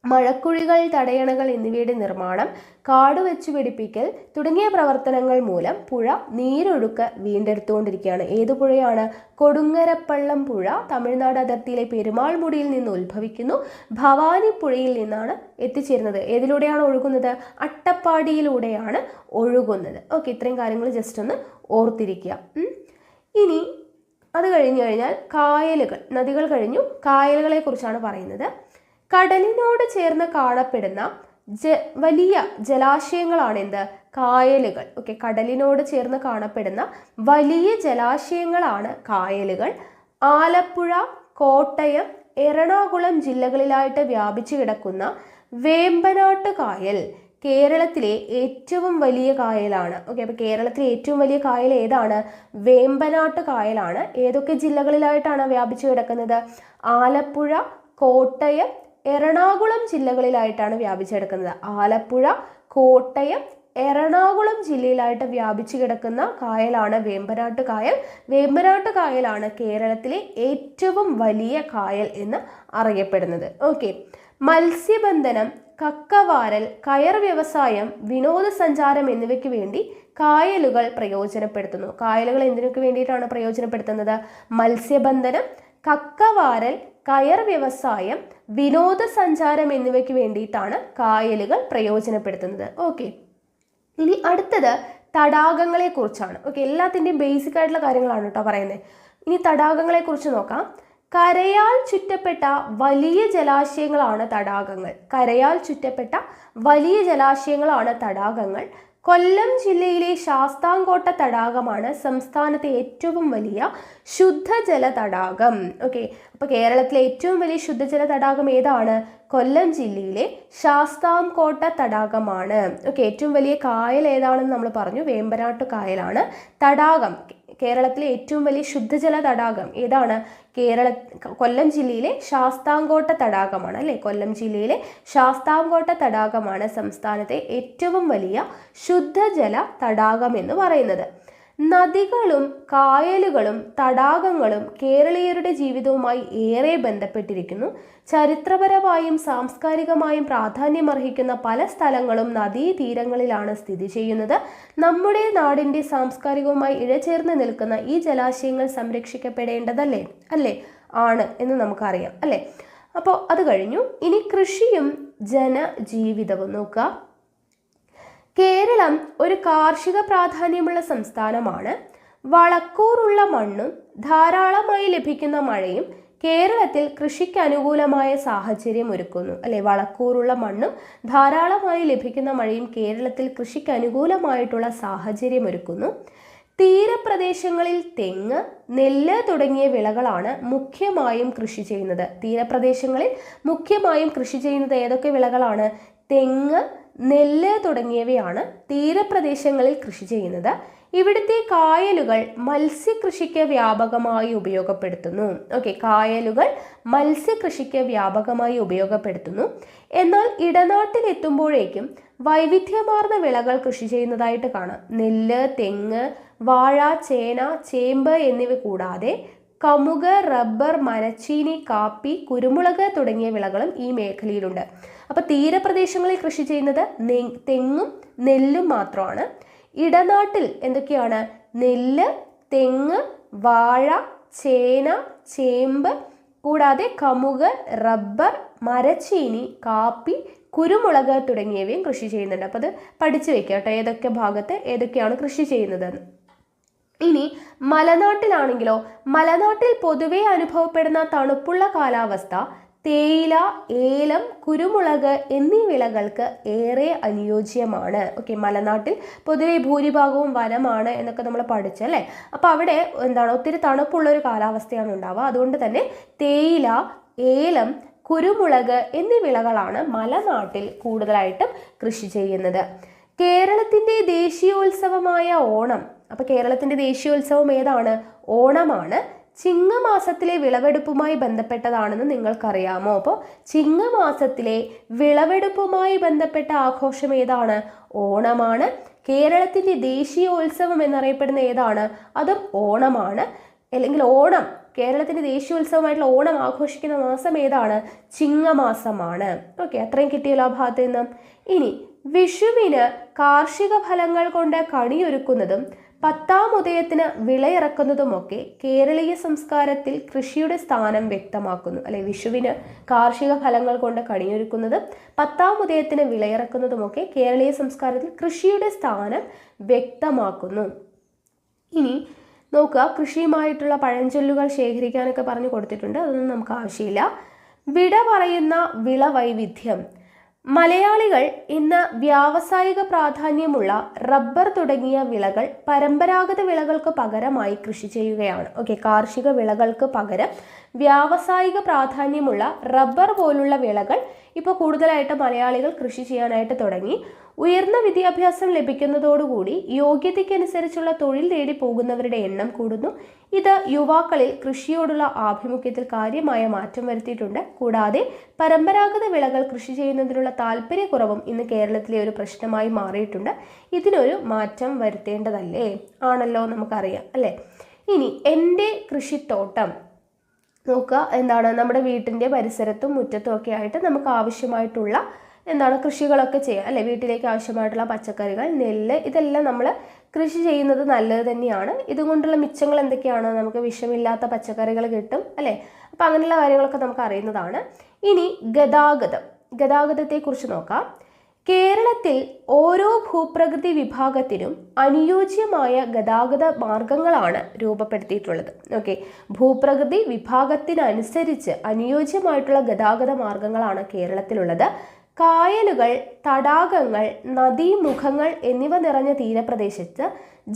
മഴക്കുഴികൾ, തടയണകൾ എന്നിവയുടെ നിർമ്മാണം, കാട് വെച്ചു പിടിപ്പിക്കൽ തുടങ്ങിയ പ്രവർത്തനങ്ങൾ മൂലം പുഴ നീരൊഴുക്ക് വീണ്ടെടുത്തുകൊണ്ടിരിക്കുകയാണ്. ഏതു പുഴയാണ്? കൊടുങ്ങരപ്പള്ളം പുഴ തമിഴ്നാട് അതിർത്തിയിലെ പെരുമാൾമുടിയിൽ നിന്ന് ഉത്ഭവിക്കുന്നു. ഭവാനിപ്പുഴയിൽ നിന്നാണ് എത്തിച്ചേരുന്നത്. ഏതിലൂടെയാണ് ഒഴുകുന്നത്? അട്ടപ്പാടിയിലൂടെയാണ് ഒഴുകുന്നത്. ഓക്കെ, ഇത്രയും കാര്യങ്ങൾ ജസ്റ്റ് ഒന്ന് ഓർത്തിരിക്കുക. ഇനി അത് കഴിഞ്ഞു കഴിഞ്ഞാൽ കായലുകൾ, നദികൾ കഴിഞ്ഞു, കായലുകളെ കുറിച്ചാണ് പറയുന്നത്. കടലിനോട് ചേർന്ന് കാണപ്പെടുന്ന വലിയ ജലാശയങ്ങളാണ് എന്ത്? കായലുകൾ. ഓക്കെ, കടലിനോട് ചേർന്ന് കാണപ്പെടുന്ന വലിയ ജലാശയങ്ങളാണ് കായലുകൾ. ആലപ്പുഴ, കോട്ടയം, എറണാകുളം ജില്ലകളിലായിട്ട് വ്യാപിച്ചു കിടക്കുന്ന വേമ്പനാട്ട് കായൽ കേരളത്തിലെ ഏറ്റവും വലിയ കായലാണ്. ഓക്കെ, അപ്പോൾ കേരളത്തിലെ ഏറ്റവും വലിയ കായൽ ഏതാണ്? വേമ്പനാട്ട് കായലാണ്. ഏതൊക്കെ ജില്ലകളിലായിട്ടാണ് വ്യാപിച്ചു കിടക്കുന്നത്? ആലപ്പുഴ, കോട്ടയം, എറണാകുളം ജില്ലകളിലായിട്ടാണ് വ്യാപിച്ചു കിടക്കുന്നത്. ആലപ്പുഴ, കോട്ടയം, എറണാകുളം ജില്ലയിലായിട്ട് വ്യാപിച്ചു കിടക്കുന്ന കായലാണ് വേമ്പനാട്ട് കായൽ. വേമ്പനാട്ട് കായലാണ് കേരളത്തിലെ ഏറ്റവും വലിയ കായൽ എന്ന് അറിയപ്പെടുന്നത്. ഓക്കെ, മത്സ്യബന്ധനം, കക്കവാരൽ, കയർ വ്യവസായം, വിനോദസഞ്ചാരം എന്നിവയ്ക്ക് വേണ്ടി കായലുകൾ പ്രയോജനപ്പെടുത്തുന്നു. കായലുകൾ എന്തിനൊക്കെ വേണ്ടിയിട്ടാണ് പ്രയോജനപ്പെടുത്തുന്നത്? മത്സ്യബന്ധനം, കക്കവാരൽ, കയർ വ്യവസായം, വിനോദസഞ്ചാരം എന്നിവയ്ക്ക് വേണ്ടിയിട്ടാണ് കായലുകൾ പ്രയോജനപ്പെടുത്തുന്നത്. ഓക്കെ, ഇനി അടുത്തത് തടാകങ്ങളെ കുറിച്ചാണ്. ഓക്കെ, എല്ലാത്തിൻ്റെയും ബേസിക് ആയിട്ടുള്ള കാര്യങ്ങളാണ് കേട്ടോ പറയുന്നത്. ഇനി തടാകങ്ങളെ കുറിച്ച് നോക്കാം. കരയാൽ ചുറ്റപ്പെട്ട വലിയ ജലാശയങ്ങളാണ് തടാകങ്ങൾ. കരയാൽ ചുറ്റപ്പെട്ട വലിയ ജലാശയങ്ങളാണ് തടാകങ്ങൾ. കൊല്ലം ജില്ലയിലെ ശാസ്താംകോട്ട തടാകമാണ് സംസ്ഥാനത്തെ ഏറ്റവും വലിയ ശുദ്ധജല തടാകം. ഓക്കെ, അപ്പോൾ കേരളത്തിലെ ഏറ്റവും വലിയ ശുദ്ധജല തടാകം ഏതാണ്? കൊല്ലം ജില്ലയിലെ ശാസ്താംകോട്ട തടാകമാണ്. ഓക്കെ, ഏറ്റവും വലിയ കായൽ ഏതാണെന്ന് നമ്മൾ പറഞ്ഞു, വേമ്പനാട്ട് കായലാണ്. തടാകം, കേരളത്തിലെ ഏറ്റവും വലിയ ശുദ്ധജല തടാകം ഏതാണ്? കൊല്ലം ജില്ലയിലെ ശാസ്താംകോട്ട തടാകമാണ് അല്ലേ? കൊല്ലം ജില്ലയിലെ ശാസ്താംകോട്ട തടാകമാണ് സംസ്ഥാനത്തെ ഏറ്റവും വലിയ ശുദ്ധജല തടാകം എന്ന് പറയുന്നത്. നദികളും കായലുകളും തടാകങ്ങളും കേരളീയരുടെ ജീവിതവുമായി ഏറെ ബന്ധപ്പെട്ടിരിക്കുന്നു. ചരിത്രപരമായും സാംസ്കാരികമായും പ്രാധാന്യമർഹിക്കുന്ന പല സ്ഥലങ്ങളും നദീതീരങ്ങളിലാണ് സ്ഥിതി ചെയ്യുന്നത്. നമ്മുടെ നാടിൻ്റെ സാംസ്കാരികവുമായി ഇഴചേർന്ന് നിൽക്കുന്ന ഈ ജലാശയങ്ങൾ സംരക്ഷിക്കപ്പെടേണ്ടതല്ലേ? അല്ലേ? ആണ് എന്ന് നമുക്കറിയാം അല്ലേ? അപ്പോൾ അത് കഴിഞ്ഞു. ഇനി കൃഷിയും ജനജീവിതവും നോക്കുക. കേരളം ഒരു കാർഷിക പ്രാധാന്യമുള്ള സംസ്ഥാനമാണ്. വളക്കൂറുള്ള മണ്ണും ധാരാളമായി ലഭിക്കുന്ന മഴയും കേരളത്തിൽ കൃഷിക്ക് അനുകൂലമായ സാഹചര്യം ഒരുക്കുന്നു അല്ലെ? വളക്കൂറുള്ള മണ്ണും ധാരാളമായി ലഭിക്കുന്ന മഴയും കേരളത്തിൽ കൃഷിക്ക് അനുകൂലമായിട്ടുള്ള സാഹചര്യം ഒരുക്കുന്നു. തീരപ്രദേശങ്ങളിൽ തെങ്ങ്, നെല്ല് തുടങ്ങിയ വിളകളാണ് മുഖ്യമായും കൃഷി ചെയ്യുന്നത്. തീരപ്രദേശങ്ങളിൽ മുഖ്യമായും കൃഷി ചെയ്യുന്നത് ഏതൊക്കെ വിളകളാണ്? തെങ്ങ്, നെല്ല് തുടങ്ങിയവയാണ് തീരപ്രദേശങ്ങളിൽ കൃഷി ചെയ്യുന്നത്. ഇവിടുത്തെ കായലുകൾ മത്സ്യകൃഷിക്ക് വ്യാപകമായി ഉപയോഗപ്പെടുത്തുന്നു. ഓക്കെ, കായലുകൾ മത്സ്യകൃഷിക്ക് വ്യാപകമായി ഉപയോഗപ്പെടുത്തുന്നു. എന്നാൽ ഇടനാട്ടിൽ എത്തുമ്പോഴേക്കും വൈവിധ്യമാർന്ന വിളകൾ കൃഷി ചെയ്യുന്നതായിട്ട് കാണാം. നെല്ല്, തെങ്ങ്, വാഴ, ചേന, ചേമ്പ് എന്നിവ കൂടാതെ കമുക്, റബ്ബർ, മരച്ചീനി, കാപ്പി, കുരുമുളക് തുടങ്ങിയ വിളകളും ഈ മേഖലയിലുണ്ട്. അപ്പോൾ തീരപ്രദേശങ്ങളിൽ കൃഷി ചെയ്യുന്നത് തെങ്ങും നെല്ലും മാത്രമാണ്. ഇടനാട്ടിൽ എന്തൊക്കെയാണ്? നെല്ല്, തെങ്ങ്, വാഴ, ചേന, ചേമ്പ് കൂടാതെ കമുക്, റബ്ബർ, മരച്ചീനി, കാപ്പി, കുരുമുളക് തുടങ്ങിയവയും കൃഷി ചെയ്യുന്നുണ്ട്. അപ്പോൾ അത് പഠിച്ചു വെക്കുക കേട്ടോ, ഏതൊക്കെ ഭാഗത്ത് ഏതൊക്കെയാണ് കൃഷി ചെയ്യുന്നതെന്ന്. ഇനി മലനാട്ടിലാണെങ്കിലോ, മലനാട്ടിൽ പൊതുവെ അനുഭവപ്പെടുന്ന തണുപ്പുള്ള കാലാവസ്ഥ തേയില, ഏലം, കുരുമുളക് എന്നീ വിളകൾക്ക് ഏറെ അനുയോജ്യമാണ്. ഓക്കെ, മലനാട്ടിൽ പൊതുവെ ഭൂരിഭാഗവും വനമാണ് എന്നൊക്കെ നമ്മൾ പഠിച്ചല്ലേ. അപ്പോൾ അവിടെ എന്താണ് ഒത്തിരി തണുപ്പുള്ളൊരു കാലാവസ്ഥയാണ് ഉണ്ടാവുക. അതുകൊണ്ട് തന്നെ തേയില, ഏലം, കുരുമുളക് എന്നീ വിളകളാണ് മലനാട്ടിൽ കൂടുതലായിട്ടും കൃഷി ചെയ്യുന്നത്. കേരളത്തിൻ്റെ ദേശീയോത്സവമായ ഓണം. അപ്പോൾ കേരളത്തിൻ്റെ ദേശീയോത്സവം ഏതാണ്? ഓണമാണ്. ചിങ്ങമാസത്തിലെ വിളവെടുപ്പുമായി ബന്ധപ്പെട്ടതാണെന്ന് നിങ്ങൾക്കറിയാമോ? അപ്പോൾ ചിങ്ങമാസത്തിലെ വിളവെടുപ്പുമായി ബന്ധപ്പെട്ട ആഘോഷം ഏതാണ്? ഓണമാണ്. കേരളത്തിൻ്റെ ദേശീയോത്സവം എന്നറിയപ്പെടുന്ന ഏതാണ്? അതും ഓണമാണ്. അല്ലെങ്കിൽ ഓണം, കേരളത്തിൻ്റെ ദേശീയോത്സവമായിട്ടുള്ള ഓണം ആഘോഷിക്കുന്ന മാസം ഏതാണ്? ചിങ്ങമാസമാണ്. ഓക്കെ, അത്രയും കിട്ടിയല്ലോ ആ ഭാഗത്ത് നിന്ന്. ഇനി വിഷുവിന് കാർഷിക ഫലങ്ങൾ കൊണ്ട് കണിയൊരുക്കുന്നതും 10-ാം ഉദയത്തിന് വിളയിറക്കുന്നതുമൊക്കെ കേരളീയ സംസ്കാരത്തിൽ കൃഷിയുടെ സ്ഥാനം വ്യക്തമാക്കുന്നു. അല്ലെ, വിഷുവിന് കാർഷിക ഫലങ്ങൾ കൊണ്ട് കണിയൊരുക്കുന്നതും 10-ാം ഉദയത്തിന് വിളയിറക്കുന്നതുമൊക്കെ കേരളീയ സംസ്കാരത്തിൽ കൃഷിയുടെ സ്ഥാനം വ്യക്തമാക്കുന്നു. ഇനി നോക്കുക, കൃഷിയുമായിട്ടുള്ള പഴഞ്ചൊല്ലുകൾ ശേഖരിക്കാനൊക്കെ പറഞ്ഞു കൊടുത്തിട്ടുണ്ട്. അതൊന്നും നമുക്ക് ആവശ്യമില്ല. വിട പറയുന്ന വിളവൈവിധ്യം. മലയാളികൾ ഇന്ന് വ്യാവസായിക പ്രാധാന്യമുള്ള റബ്ബർ തുടങ്ങിയ വിളകൾ പരമ്പരാഗത വിളകൾക്ക് പകരമായി കൃഷി ചെയ്യുകയാണ്. ഓക്കെ, കാർഷിക വിളകൾക്ക് പകരം വ്യാവസായിക പ്രാധാന്യമുള്ള റബ്ബർ പോലുള്ള വിളകൾ ഇപ്പോൾ കൂടുതലായിട്ട് മലയാളികൾ കൃഷി ചെയ്യാനായിട്ട് തുടങ്ങി. ഉയർന്ന വിദ്യാഭ്യാസം ലഭിക്കുന്നതോടുകൂടി യോഗ്യതയ്ക്കനുസരിച്ചുള്ള തൊഴിൽ തേടി പോകുന്നവരുടെ എണ്ണം കൂടുന്നു. ഇത് യുവാക്കളിൽ കൃഷിയോടുള്ള ആഭിമുഖ്യത്തിൽ കാര്യമായ മാറ്റം വരുത്തിയിട്ടുണ്ട്. കൂടാതെ പരമ്പരാഗത വിളകൾ കൃഷി ചെയ്യുന്നതിനുള്ള താല്പര്യക്കുറവും ഇന്ന് കേരളത്തിലെ ഒരു പ്രശ്നമായി മാറിയിട്ടുണ്ട്. ഇതിനൊരു മാറ്റം വരുത്തേണ്ടതല്ലേ? ആണല്ലോ, നമുക്കറിയാം അല്ലേ. ഇനി എൻ്റെ കൃഷിത്തോട്ടം നോക്കുക, എന്താണ് നമ്മുടെ വീട്ടിൻ്റെ പരിസരത്തും മുറ്റത്തും ഒക്കെ ആയിട്ട് നമുക്ക് ആവശ്യമായിട്ടുള്ള എന്താണ് കൃഷികളൊക്കെ ചെയ്യാം അല്ലേ. വീട്ടിലേക്ക് ആവശ്യമായിട്ടുള്ള പച്ചക്കറികൾ, നെല്ല്, ഇതെല്ലാം നമ്മൾ കൃഷി ചെയ്യുന്നത് നല്ലത് തന്നെയാണ്. ഇതുകൊണ്ടുള്ള മിച്ചങ്ങൾ എന്തൊക്കെയാണ്? നമുക്ക് വിഷമില്ലാത്ത പച്ചക്കറികൾ കിട്ടും അല്ലേ. അപ്പം അങ്ങനെയുള്ള കാര്യങ്ങളൊക്കെ നമുക്ക് അറിയുന്നതാണ്. ഇനി ഗതാഗതത്തെക്കുറിച്ച് നോക്കാം. കേരളത്തിൽ ഓരോ ഭൂപ്രകൃതി വിഭാഗത്തിനും അനുയോജ്യമായ ഗതാഗത മാർഗങ്ങളാണ് രൂപപ്പെടുത്തിയിട്ടുള്ളത്. ഓക്കെ, ഭൂപ്രകൃതി വിഭാഗത്തിനനുസരിച്ച് അനുയോജ്യമായിട്ടുള്ള ഗതാഗത മാർഗങ്ങളാണ് കേരളത്തിലുള്ളത്. കായലുകൾ, തടാകങ്ങൾ, നദീമുഖങ്ങൾ എന്നിവ നിറഞ്ഞ തീരപ്രദേശത്ത്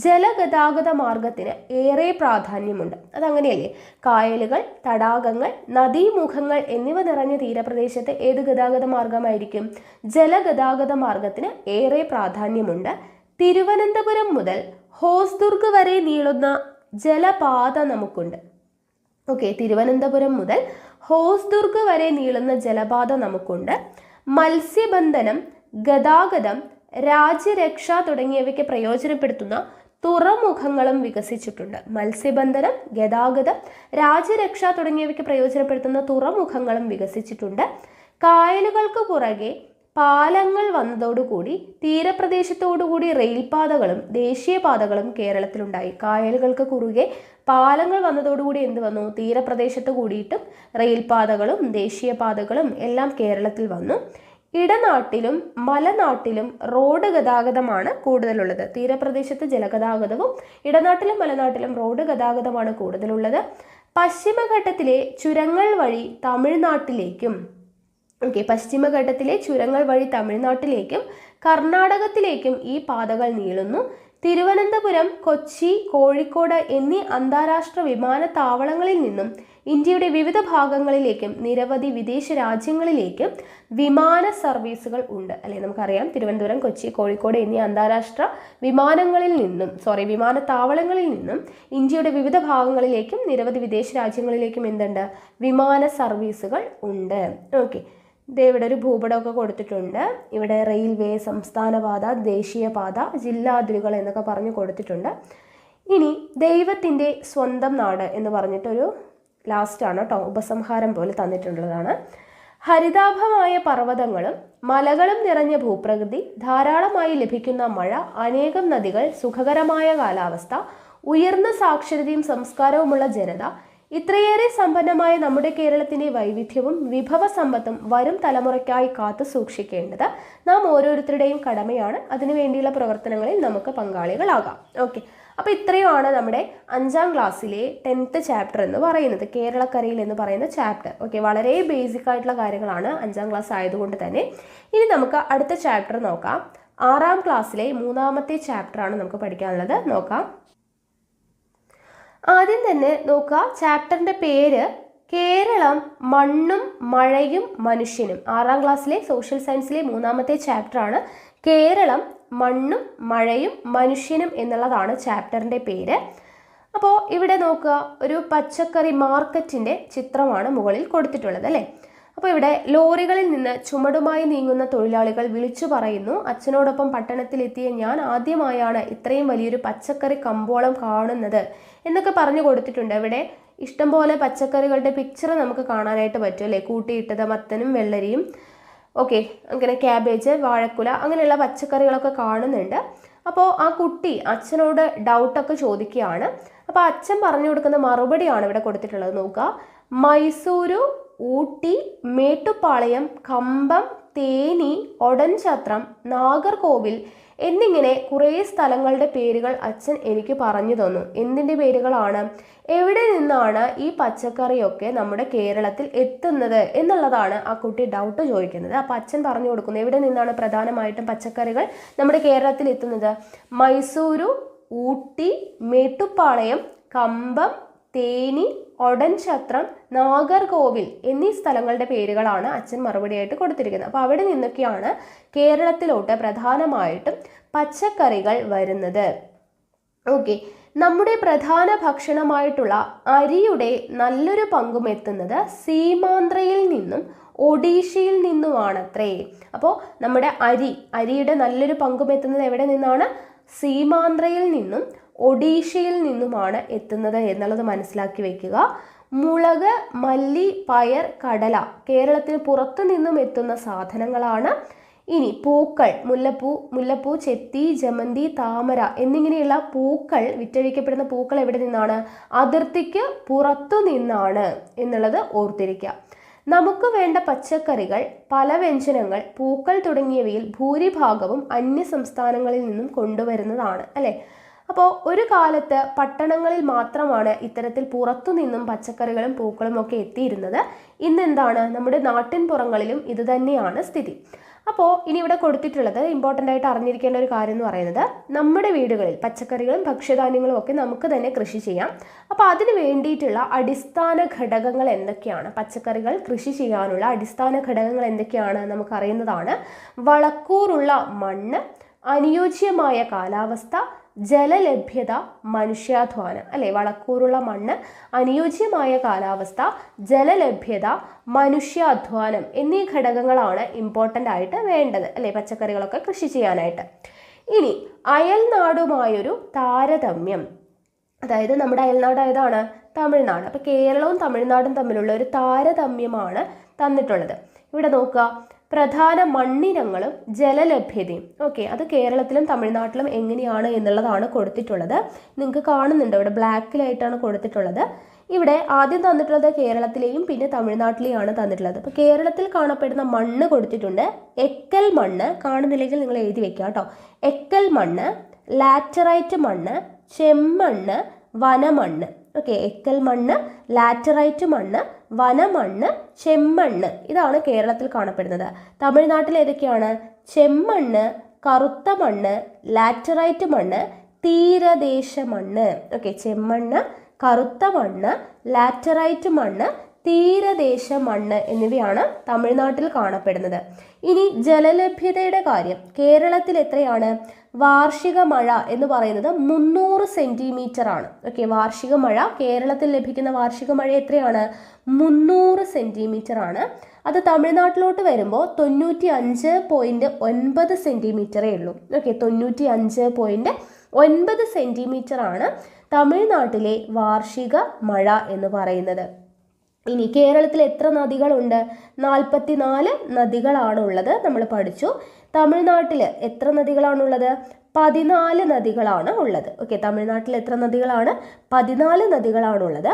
ജലഗതാഗത മാർഗത്തിന് ഏറെ പ്രാധാന്യമുണ്ട്. അതങ്ങനെയല്ലേ? കായലുകൾ, തടാകങ്ങൾ, നദീമുഖങ്ങൾ എന്നിവ നിറഞ്ഞ തീരപ്രദേശത്ത് ഏത് ഗതാഗത മാർഗമായിരിക്കും? ജലഗതാഗത മാർഗത്തിന് ഏറെ പ്രാധാന്യമുണ്ട്. തിരുവനന്തപുരം മുതൽ ഹോസ്ദുർഗ് വരെ നീളുന്ന ജലപാത നമുക്കുണ്ട്. ഓക്കെ, തിരുവനന്തപുരം മുതൽ ഹോസ്ദുർഗ് വരെ നീളുന്ന ജലപാത നമുക്കുണ്ട്. മത്സ്യബന്ധനം, ഗതാഗതം, രാജ്യരക്ഷ തുടങ്ങിയവയ്ക്ക് പ്രയോജനപ്പെടുത്തുന്ന തുറമുഖങ്ങളും വികസിച്ചിട്ടുണ്ട്. മത്സ്യബന്ധനം, ഗതാഗതം, രാജ്യരക്ഷ തുടങ്ങിയവയ്ക്ക് പ്രയോജനപ്പെടുത്തുന്ന തുറമുഖങ്ങളും വികസിച്ചിട്ടുണ്ട്. കായലുകൾക്ക് പുറകെ പാലങ്ങൾ വന്നതോടുകൂടി തീരപ്രദേശത്തോടുകൂടി റെയിൽപാതകളും ദേശീയപാതകളും കേരളത്തിലുണ്ടായി. കായലുകൾക്ക് കുറുകെ പാലങ്ങൾ വന്നതോടുകൂടി എന്ത് വന്നു? തീരപ്രദേശത്ത് കൂടിയിട്ടും റെയിൽപാതകളും ദേശീയപാതകളും എല്ലാം കേരളത്തിൽ വന്നു. ഇടനാട്ടിലും മലനാട്ടിലും റോഡ് ഗതാഗതമാണ് കൂടുതലുള്ളത്. തീരപ്രദേശത്ത് ജലഗതാഗതവും ഇടനാട്ടിലും മലനാട്ടിലും റോഡ് ഗതാഗതമാണ് കൂടുതലുള്ളത്. പശ്ചിമഘട്ടത്തിലെ ചുരങ്ങൾ വഴി തമിഴ്നാട്ടിലേക്കും പശ്ചിമഘട്ടത്തിലെ ചുരങ്ങൾ വഴി തമിഴ്നാട്ടിലേക്കും കർണാടകത്തിലേക്കും ഈ പാതകൾ നീളുന്നു. തിരുവനന്തപുരം, കൊച്ചി, കോഴിക്കോട് എന്നീ അന്താരാഷ്ട്ര വിമാനത്താവളങ്ങളിൽ നിന്നും ഇന്ത്യയുടെ വിവിധ ഭാഗങ്ങളിലേക്കും നിരവധി വിദേശ രാജ്യങ്ങളിലേക്കും വിമാന സർവീസുകൾ ഉണ്ട് അല്ലെ. നമുക്കറിയാം തിരുവനന്തപുരം, കൊച്ചി, കോഴിക്കോട് എന്നീ അന്താരാഷ്ട്ര വിമാനത്താവളങ്ങളിൽ നിന്നും ഇന്ത്യയുടെ വിവിധ ഭാഗങ്ങളിലേക്കും നിരവധി വിദേശ രാജ്യങ്ങളിലേക്കും എന്തുണ്ട്? വിമാന സർവീസുകൾ ഉണ്ട്. ഓക്കെ, ഇവിടെ ഒരു ഭൂപടമൊക്കെ കൊടുത്തിട്ടുണ്ട്. ഇവിടെ റെയിൽവേ, സംസ്ഥാനപാത, ദേശീയപാത, ജില്ലാ അതിരുകൾ എന്നൊക്കെ പറഞ്ഞു കൊടുത്തിട്ടുണ്ട്. ഇനി ദൈവത്തിൻ്റെ സ്വന്തം നാട് എന്ന് പറഞ്ഞിട്ടൊരു ലാസ്റ്റാണ് കേട്ടോ, ഉപസംഹാരം പോലെ തന്നിട്ടുള്ളതാണ്. ഹരിതാഭമായ പർവ്വതങ്ങളും മലകളും നിറഞ്ഞ ഭൂപ്രകൃതി, ധാരാളമായി ലഭിക്കുന്ന മഴ, അനേകം നദികൾ, സുഖകരമായ കാലാവസ്ഥ, ഉയർന്ന സാക്ഷരതയും സംസ്കാരവുമുള്ള ജനത, ഇത്രയേറെ സമ്പന്നമായ നമ്മുടെ കേരളത്തിൻ്റെ വൈവിധ്യവും വിഭവ സമ്പത്തും വരും തലമുറയ്ക്കായി കാത്തു സൂക്ഷിക്കേണ്ടത് നാം ഓരോരുത്തരുടെയും കടമയാണ്. അതിനുവേണ്ടിയുള്ള പ്രവർത്തനങ്ങളിൽ നമുക്ക് പങ്കാളികളാകാം. ഓക്കെ, അപ്പോൾ ഇത്രയുമാണ് നമ്മുടെ 5ാം ക്ലാസ്സിലെ 10th ചാപ്റ്റർ എന്ന് പറയുന്നത്, കേരളക്കരയിൽ എന്ന് പറയുന്ന ചാപ്റ്റർ. ഓക്കെ, വളരെ ബേസിക് ആയിട്ടുള്ള കാര്യങ്ങളാണ് 5ാം ക്ലാസ് ആയതുകൊണ്ട് തന്നെ. ഇനി നമുക്ക് അടുത്ത ചാപ്റ്റർ നോക്കാം. 6ാം ക്ലാസ്സിലെ 3ാമത്തെ ചാപ്റ്ററാണ് നമുക്ക് പഠിക്കാനുള്ളത്. നോക്കാം. ആദ്യം തന്നെ നോക്കുക, ചാപ്റ്ററിൻ്റെ പേര് കേരളം മണ്ണും മഴയും മനുഷ്യനും. 6ാം ക്ലാസ്സിലെ സോഷ്യൽ സയൻസിലെ 3ാമത്തെ ചാപ്റ്ററാണ് കേരളം മണ്ണും മഴയും മനുഷ്യനും എന്നുള്ളതാണ് ചാപ്റ്ററിൻ്റെ പേര്. അപ്പോൾ ഇവിടെ നോക്കുക, ഒരു പച്ചക്കറി മാർക്കറ്റിൻ്റെ ചിത്രമാണ് മുകളിൽ കൊടുത്തിട്ടുള്ളത് അല്ലേ. അപ്പോൾ ഇവിടെ ലോറികളിൽ നിന്ന് ചുമടുമായി നീങ്ങുന്ന തൊഴിലാളികൾ വിളിച്ചു പറയുന്നു, അച്ഛനോടൊപ്പം പട്ടണത്തിലെത്തിയ ഞാൻ ആദ്യമായാണ് ഇത്രയും വലിയൊരു പച്ചക്കറി കമ്പോളം കാണുന്നത് എന്നൊക്കെ പറഞ്ഞു കൊടുത്തിട്ടുണ്ട്. ഇവിടെ ഇഷ്ടംപോലെ പച്ചക്കറികളുടെ പിക്ചർ നമുക്ക് കാണാനായിട്ട് പറ്റും അല്ലേ. കൂട്ടിയിട്ടത് മത്തനും വെള്ളരിയും, ഓക്കെ, അങ്ങനെ ക്യാബേജ്, വാഴക്കുല, അങ്ങനെയുള്ള പച്ചക്കറികളൊക്കെ കാണുന്നുണ്ട്. അപ്പോൾ ആ കുട്ടി അച്ഛനോട് ഡൗട്ടൊക്കെ ചോദിക്കുകയാണ്. അപ്പോൾ അച്ഛൻ പറഞ്ഞു കൊടുക്കുന്ന മറുപടിയാണ് ഇവിടെ കൊടുത്തിട്ടുള്ളത്. നോക്കുക, മൈസൂരു, ഊട്ടി, മേട്ടുപ്പാളയം, കമ്പം, തേനി, ഒടൻചത്രം, നാഗർകോവിൽ എന്നിങ്ങനെ കുറേ സ്ഥലങ്ങളുടെ പേരുകൾ അച്ഛൻ എനിക്ക് പറഞ്ഞു തന്നു. എന്തിൻ്റെ പേരുകളാണ്? എവിടെ നിന്നാണ് ഈ പച്ചക്കറിയൊക്കെ നമ്മുടെ കേരളത്തിൽ എത്തുന്നത് എന്നുള്ളതാണ് ആ കുട്ടി ഡൗട്ട് ചോദിക്കുന്നത്. അപ്പോൾ അച്ഛൻ പറഞ്ഞു കൊടുക്കുന്നു എവിടെ നിന്നാണ് പ്രധാനമായിട്ടും പച്ചക്കറികൾ നമ്മുടെ കേരളത്തിൽ എത്തുന്നത്. മൈസൂരു, ഊട്ടി, മേട്ടുപ്പാളയം, കമ്പം, തേനി, ഒടൻചത്രം, നാഗർകോവിൽ എന്നീ സ്ഥലങ്ങളുടെ പേരുകളാണ് അച്ഛൻ മറുപടിയായിട്ട് കൊടുത്തിരിക്കുന്നത്. അപ്പോൾ അവിടെ നിന്നൊക്കെയാണ് കേരളത്തിലോട്ട് പ്രധാനമായിട്ടും പച്ചക്കറികൾ വരുന്നത്. ഓക്കെ, നമ്മുടെ പ്രധാന ഭക്ഷണമായിട്ടുള്ള അരിയുടെ നല്ലൊരു പങ്കും എത്തുന്നത് സീമാന്ധ്രയിൽ നിന്നും ഒഡീഷയിൽ നിന്നുമാണത്രേ. അപ്പോൾ നമ്മുടെ അരിയുടെ നല്ലൊരു പങ്കും എത്തുന്നത് എവിടെ നിന്നാണ്? സീമാന്ധ്രയിൽ നിന്നും ഒഡീഷയിൽ നിന്നുമാണ് എത്തുന്നത് എന്നുള്ളത് മനസ്സിലാക്കി വയ്ക്കുക. മുളക്, മല്ലി, പയർ, കടല കേരളത്തിന് പുറത്തു നിന്നും എത്തുന്ന സാധനങ്ങളാണ്. ഇനി പൂക്കൾ, മുല്ലപ്പൂ, ചെത്തി, ജമന്തി, താമര എന്നിങ്ങനെയുള്ള പൂക്കൾ, വിറ്റഴിക്കപ്പെടുന്ന പൂക്കൾ എവിടെ നിന്നാണ്? അതിർത്തിക്ക് പുറത്തു നിന്നാണ് എന്നുള്ളത് ഓർത്തിരിക്കുക. നമുക്ക് വേണ്ട പച്ചക്കറികൾ, പലവ്യഞ്ജനങ്ങൾ, പൂക്കൾ തുടങ്ങിയവയിൽ ഭൂരിഭാഗവും അന്യ സംസ്ഥാനങ്ങളിൽ നിന്നും കൊണ്ടുവരുന്നതാണ് അല്ലേ. അപ്പോൾ ഒരു കാലത്ത് പട്ടണങ്ങളിൽ മാത്രമാണ് ഇത്തരത്തിൽ പുറത്തു നിന്നും പച്ചക്കറികളും പൂക്കളും ഒക്കെ എത്തിയിരുന്നത്. ഇന്നെന്താണ്, നമ്മുടെ നാട്ടിൻപുറങ്ങളിലും ഇത് തന്നെയാണ് സ്ഥിതി. അപ്പോൾ ഇനി ഇവിടെ കൊടുത്തിട്ടുള്ളത് ഇമ്പോർട്ടൻ്റ് ആയിട്ട് അറിഞ്ഞിരിക്കേണ്ട ഒരു കാര്യം എന്ന് പറയുന്നത്, നമ്മുടെ വീടുകളിൽ പച്ചക്കറികളും ഭക്ഷ്യധാന്യങ്ങളും ഒക്കെ നമുക്ക് തന്നെ കൃഷി ചെയ്യാം. അപ്പോൾ അതിന് വേണ്ടിയിട്ടുള്ള അടിസ്ഥാന ഘടകങ്ങൾ എന്തൊക്കെയാണ്? പച്ചക്കറികൾ കൃഷി ചെയ്യാനുള്ള അടിസ്ഥാന ഘടകങ്ങൾ എന്തൊക്കെയാണ് നമുക്കറിയുന്നതാണ്. വളക്കൂറുള്ള മണ്ണ്, അനുയോജ്യമായ കാലാവസ്ഥ, ജലലഭ്യത, മനുഷ്യാധ്വാനം അല്ലെ. വളക്കൂറുള്ള മണ്ണ്, അനുയോജ്യമായ കാലാവസ്ഥ, ജലലഭ്യത, മനുഷ്യാധ്വാനം എന്നീ ഘടകങ്ങളാണ് ഇമ്പോർട്ടൻ്റ് ആയിട്ട് വേണ്ടത് അല്ലെ പച്ചക്കറികളൊക്കെ കൃഷി ചെയ്യാനായിട്ട്. ഇനി അയൽനാടുമായൊരു താരതമ്യം, അതായത് നമ്മുടെ അയൽനാട് ഏതാണ്? തമിഴ്നാട്. അപ്പോൾ കേരളവും തമിഴ്നാടും തമ്മിലുള്ള ഒരു താരതമ്യമാണ് തന്നിട്ടുള്ളത്. ഇവിടെ നോക്കുക, പ്രധാന മണ്ണിനങ്ങളും ജലലഭ്യതയും. ഓക്കെ, അത് കേരളത്തിലും തമിഴ്നാട്ടിലും എങ്ങനെയാണ് എന്നുള്ളതാണ് കൊടുത്തിട്ടുള്ളത്. നിങ്ങൾക്ക് കാണുന്നുണ്ട് ഇവിടെ ബ്ലാക്കിലായിട്ടാണ് കൊടുത്തിട്ടുള്ളത്. ഇവിടെ ആദ്യം തന്നിട്ടുള്ളത് കേരളത്തിലെയും പിന്നെ തമിഴ്നാട്ടിലെയാണ് തന്നിട്ടുള്ളത്. അപ്പോൾ കേരളത്തിൽ കാണപ്പെടുന്ന മണ്ണ് കൊടുത്തിട്ടുണ്ട്. എക്കൽ മണ്ണ്, കാണുന്നില്ലെങ്കിൽ നിങ്ങൾ എഴുതി വെക്കുക കേട്ടോ. എക്കൽ മണ്ണ്, ലാറ്ററൈറ്റ് മണ്ണ്, ചെമ്മണ്ണ്, വനമണ്ണ്. ഓക്കെ, എക്കൽ മണ്ണ്, ലാറ്ററൈറ്റ് മണ്ണ്, വനമണ്ണ്, ചെമ്മണ്ണ്, ഇതാണ് കേരളത്തിൽ കാണപ്പെടുന്നത്. തമിഴ്നാട്ടിൽ ഏതൊക്കെയാണ്? ചെമ്മണ്ണ്, കറുത്ത മണ്ണ്, ലാറ്ററൈറ്റ് മണ്ണ്, തീരദേശ മണ്ണ്. ഓക്കെ, ചെമ്മണ്ണ്, കറുത്ത മണ്ണ്, ലാറ്ററൈറ്റ് മണ്ണ്, തീരദേശ മണ്ണ് എന്നിവയാണ് തമിഴ്നാട്ടിൽ കാണപ്പെടുന്നത്. ഇനി ജലലഭ്യതയുടെ കാര്യം, കേരളത്തിൽ എത്രയാണ്? വാർഷിക മഴ എന്ന് പറയുന്നത് 300 സെൻറ്റിമീറ്റർ ആണ്. ഓക്കെ, വാർഷിക മഴ, കേരളത്തിൽ ലഭിക്കുന്ന വാർഷിക മഴ എത്രയാണ്? 300 സെൻറ്റിമീറ്റർ ആണ്. അത് തമിഴ്നാട്ടിലോട്ട് വരുമ്പോൾ 95.9 സെൻറ്റിമീറ്ററേ ഉള്ളൂ. ഓക്കെ, 95.9 സെൻറ്റിമീറ്റർ ആണ് തമിഴ്നാട്ടിലെ വാർഷിക മഴ എന്ന് പറയുന്നത്. ഇനി കേരളത്തിൽ എത്ര നദികളുണ്ട്? 44 നദികളാണുള്ളത്, നമ്മൾ പഠിച്ചു. തമിഴ്നാട്ടിൽ എത്ര നദികളാണുള്ളത്? 14 നദികളാണ് ഉള്ളത്. ഓക്കെ, തമിഴ്നാട്ടിൽ എത്ര നദികളാണ്? 14 നദികളാണുള്ളത്.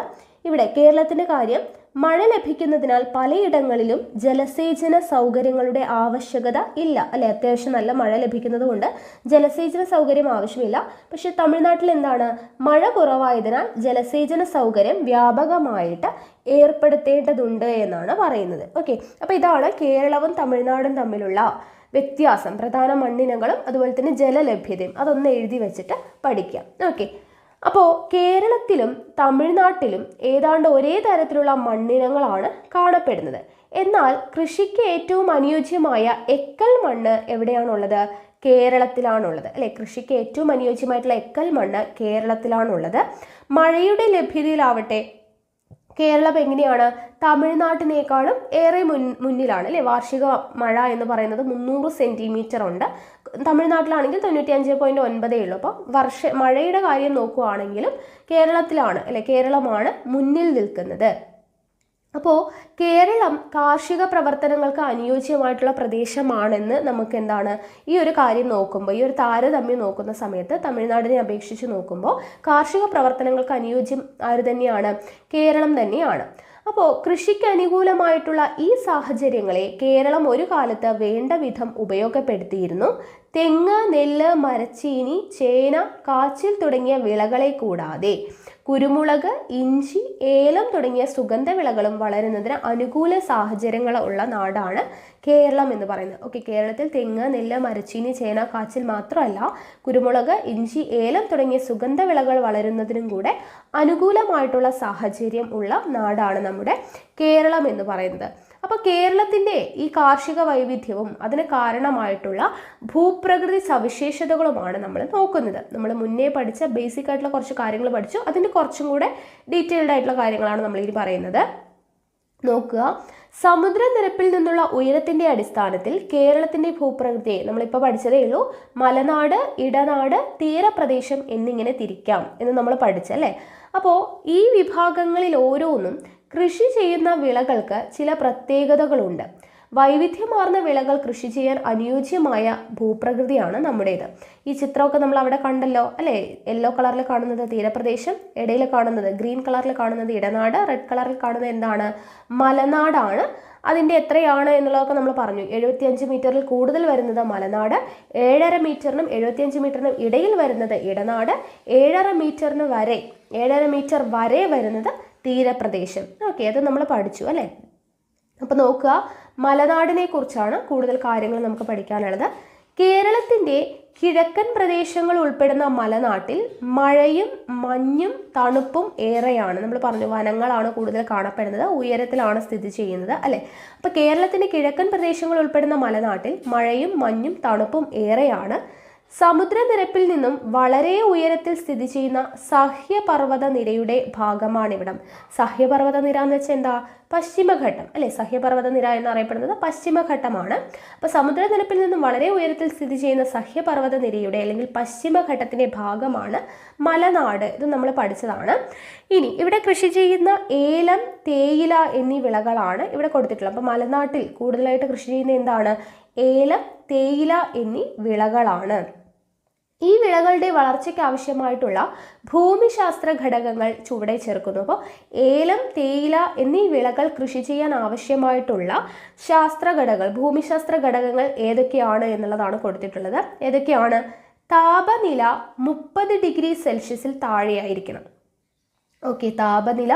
ഇവിടെ കേരളത്തിൻ്റെ കാര്യം, മഴ ലഭിക്കുന്നതിനാൽ പലയിടങ്ങളിലും ജലസേചന സൗകര്യങ്ങളുടെ ആവശ്യകത ഇല്ല, അല്ലെ? അത്യാവശ്യം നല്ല മഴ ലഭിക്കുന്നത് കൊണ്ട് ജലസേചന സൗകര്യം ആവശ്യമില്ല. പക്ഷെ തമിഴ്നാട്ടിൽ എന്താണ്, മഴ കുറവായതിനാൽ ജലസേചന സൗകര്യം വ്യാപകമായിട്ട് ഏർപ്പെടുത്തേണ്ടതുണ്ട് എന്നാണ് പറയുന്നത്. ഓക്കെ, അപ്പോൾ ഇതാണ് കേരളവും തമിഴ്നാടും തമ്മിലുള്ള വ്യത്യാസം. പ്രധാന മണ്ണിനങ്ങളും അതുപോലെ തന്നെ ജലലഭ്യതയും അതൊന്ന് എഴുതി വെച്ചിട്ട് പഠിക്കാം. ഓക്കെ, അപ്പോൾ കേരളത്തിലും തമിഴ്നാട്ടിലും ഏതാണ്ട് ഒരേ തരത്തിലുള്ള മണ്ണിനങ്ങളാണ് കാണപ്പെടുന്നത്. എന്നാൽ കൃഷിക്ക് ഏറ്റവും അനുയോജ്യമായ എക്കൽ മണ്ണ് എവിടെയാണുള്ളത്? കേരളത്തിലാണുള്ളത്, അല്ലെ? കൃഷിക്ക് ഏറ്റവും അനുയോജ്യമായിട്ടുള്ള എക്കൽ മണ്ണ് കേരളത്തിലാണുള്ളത്. മഴയുടെ ലഭ്യതയിലാവട്ടെ കേരളം എങ്ങനെയാണ്? തമിഴ്നാട്ടിനേക്കാളും ഏറെ മുന്നിലാണ്, അല്ലെ? വാർഷിക മഴ എന്ന് പറയുന്നത് 300 സെൻറ്റിമീറ്റർ ഉണ്ട്. തമിഴ്നാട്ടിലാണെങ്കിൽ 95.9 ഉള്ളൂ. അപ്പോൾ മഴയുടെ കാര്യം നോക്കുകയാണെങ്കിലും കേരളത്തിലാണ്, അല്ലെ? കേരളമാണ് മുന്നിൽ നിൽക്കുന്നത്. അപ്പോൾ കേരളം കാർഷിക പ്രവർത്തനങ്ങൾക്ക് അനുയോജ്യമായിട്ടുള്ള പ്രദേശമാണെന്ന് നമുക്ക് എന്താണ് ഈ ഒരു കാര്യം നോക്കുമ്പോൾ, ഈ ഒരു താരതമ്യം നോക്കുന്ന സമയത്ത് തമിഴ്നാടിനെ അപേക്ഷിച്ച് നോക്കുമ്പോൾ കാർഷിക പ്രവർത്തനങ്ങൾക്ക് അനുയോജ്യം ആര് തന്നെയാണ്? കേരളം തന്നെയാണ്. അപ്പോൾ കൃഷിക്ക് അനുകൂലമായിട്ടുള്ള ഈ സാഹചര്യങ്ങളെ കേരളം ഒരു കാലത്ത് വേണ്ട വിധം ഉപയോഗപ്പെടുത്തിയിരുന്നു. തെങ്ങ്, നെല്ല്, മരച്ചീനി, ചേന, കാച്ചിൽ തുടങ്ങിയ വിളകളെ കൂടാതെ കുരുമുളക്, ഇഞ്ചി, ഏലം തുടങ്ങിയ സുഗന്ധവിളകളും വളരുന്നതിന് അനുകൂല സാഹചര്യങ്ങളുള്ള നാടാണ് കേരളം എന്ന് പറയുന്നത്. ഓക്കെ, കേരളത്തിൽ തെങ്ങ്, നെല്ല്, മരച്ചീനി, ചേന, കാച്ചിൽ മാത്രമല്ല കുരുമുളക്, ഇഞ്ചി, ഏലം തുടങ്ങിയ സുഗന്ധവിളകൾ വളരുന്നതിനും കൂടെ അനുകൂലമായിട്ടുള്ള സാഹചര്യം ഉള്ള നാടാണ് നമ്മുടെ കേരളം എന്ന് പറയുന്നത്. അപ്പോൾ കേരളത്തിൻ്റെ ഈ കാർഷിക വൈവിധ്യവും അതിന് കാരണമായിട്ടുള്ള ഭൂപ്രകൃതി സവിശേഷതകളുമാണ് നമ്മൾ നോക്കുന്നത്. നമ്മൾ മുന്നേ പഠിച്ച ബേസിക് ആയിട്ടുള്ള കുറച്ച് കാര്യങ്ങൾ പഠിച്ചു, അതിൻ്റെ കുറച്ചും കൂടെ ഡീറ്റെയിൽഡ് ആയിട്ടുള്ള കാര്യങ്ങളാണ് നമ്മളിനി പറയുന്നത്. നോക്കുക, സമുദ്രനിരപ്പിൽ നിന്നുള്ള ഉയരത്തിൻ്റെ അടിസ്ഥാനത്തിൽ കേരളത്തിൻ്റെ ഭൂപ്രകൃതിയെ നമ്മളിപ്പോൾ പഠിച്ചതേ ഉള്ളൂ. മലനാട്, ഇടനാട്, തീരപ്രദേശം എന്നിങ്ങനെ തിരിക്കാം എന്ന് നമ്മൾ പഠിച്ചല്ലേ. അപ്പോൾ ഈ വിഭാഗങ്ങളിൽ ഓരോന്നും കൃഷി ചെയ്യുന്ന വിളകൾക്ക് ചില പ്രത്യേകതകളുണ്ട്. വൈവിധ്യമാർന്ന വിളകൾ കൃഷി ചെയ്യാൻ അനുയോജ്യമായ ഭൂപ്രകൃതിയാണ് നമ്മുടേത്. ഈ ചിത്രമൊക്കെ നമ്മൾ അവിടെ കണ്ടല്ലോ, അല്ലേ? യെല്ലോ കളറിൽ കാണുന്നത് തീരപ്രദേശം, ഇടയിൽ കാണുന്നത് ഗ്രീൻ കളറിൽ കാണുന്നത് ഇടനാട്, റെഡ് കളറിൽ കാണുന്നത് എന്താണ്? മലനാടാണ്. അതിൻ്റെ എത്രയാണ് എന്നുള്ളതൊക്കെ നമ്മൾ പറഞ്ഞു. 75 മീറ്ററിൽ കൂടുതൽ വരുന്നത് മലനാട്, 7.5 മീറ്ററിനും 75 മീറ്ററിനും ഇടയിൽ വരുന്നത് ഇടനാട്, 7.5 മീറ്റർ വരെ വരുന്നത് തീരപ്രദേശം. ഓക്കെ, അത് നമ്മൾ പഠിച്ചു അല്ലേ. അപ്പോൾ നോക്കുക, മലനാടിനെ കുറിച്ചാണ് കൂടുതൽ കാര്യങ്ങൾ നമുക്ക് പഠിക്കാനുള്ളത്. കേരളത്തിൻ്റെ കിഴക്കൻ പ്രദേശങ്ങൾ ഉൾപ്പെടുന്ന മലനാട്ടിൽ മഴയും മഞ്ഞും തണുപ്പും ഏറെയാണ്. നമ്മൾ പറഞ്ഞു വനങ്ങളാണ് കൂടുതൽ കാണപ്പെടുന്നത്, ഉയരത്തിലാണ് സ്ഥിതി ചെയ്യുന്നത് അല്ലേ. അപ്പോൾ കേരളത്തിൻ്റെ കിഴക്കൻ പ്രദേശങ്ങൾ ഉൾപ്പെടുന്ന മലനാട്ടിൽ മഴയും മഞ്ഞും തണുപ്പും ഏറെയാണ്. സമുദ്രനിരപ്പിൽ നിന്നും വളരെ ഉയരത്തിൽ സ്ഥിതി ചെയ്യുന്ന സഹ്യപർവ്വത നിരയുടെ ഭാഗമാണിവിടം. സഹ്യപർവ്വത നിര എന്ന് വെച്ചാൽ എന്താ? പശ്ചിമഘട്ടം അല്ലെ. സഹ്യപർവ്വത നിര എന്നറിയപ്പെടുന്നത് പശ്ചിമഘട്ടമാണ്. അപ്പോൾ സമുദ്രനിരപ്പിൽ നിന്നും വളരെ ഉയരത്തിൽ സ്ഥിതി ചെയ്യുന്ന സഹ്യപർവ്വത നിരയുടെ അല്ലെങ്കിൽ പശ്ചിമഘട്ടത്തിൻ്റെ ഭാഗമാണ് മലനാട്. ഇത് നമ്മൾ പഠിച്ചതാണ്. ഇനി ഇവിടെ കൃഷി ചെയ്യുന്ന ഏലം, തേയില എന്നീ വിളകളാണ് ഇവിടെ കൊടുത്തിട്ടുള്ളത്. അപ്പോൾ മലനാട്ടിൽ കൂടുതലായിട്ട് കൃഷി ചെയ്യുന്ന എന്താണ്? ഏലം, തേയില എന്നീ വിളകളാണ്. ഈ വിളകളുടെ വളർച്ചയ്ക്ക് ആവശ്യമായിട്ടുള്ള ഭൂമിശാസ്ത്ര ഘടകങ്ങൾ ചുവടെ ചേർക്കുന്നു. അപ്പോൾ ഏലം, തേയില എന്നീ വിളകൾ കൃഷി ചെയ്യാൻ ആവശ്യമായിട്ടുള്ള ഭൂമിശാസ്ത്ര ഘടകങ്ങൾ ഏതൊക്കെയാണ് എന്നുള്ളതാണ് കൊടുത്തിട്ടുള്ളത്. ഏതൊക്കെയാണ്? താപനില 30 ഡിഗ്രി സെൽഷ്യസിൽ താഴെയായിരിക്കണം. ഓക്കെ, താപനില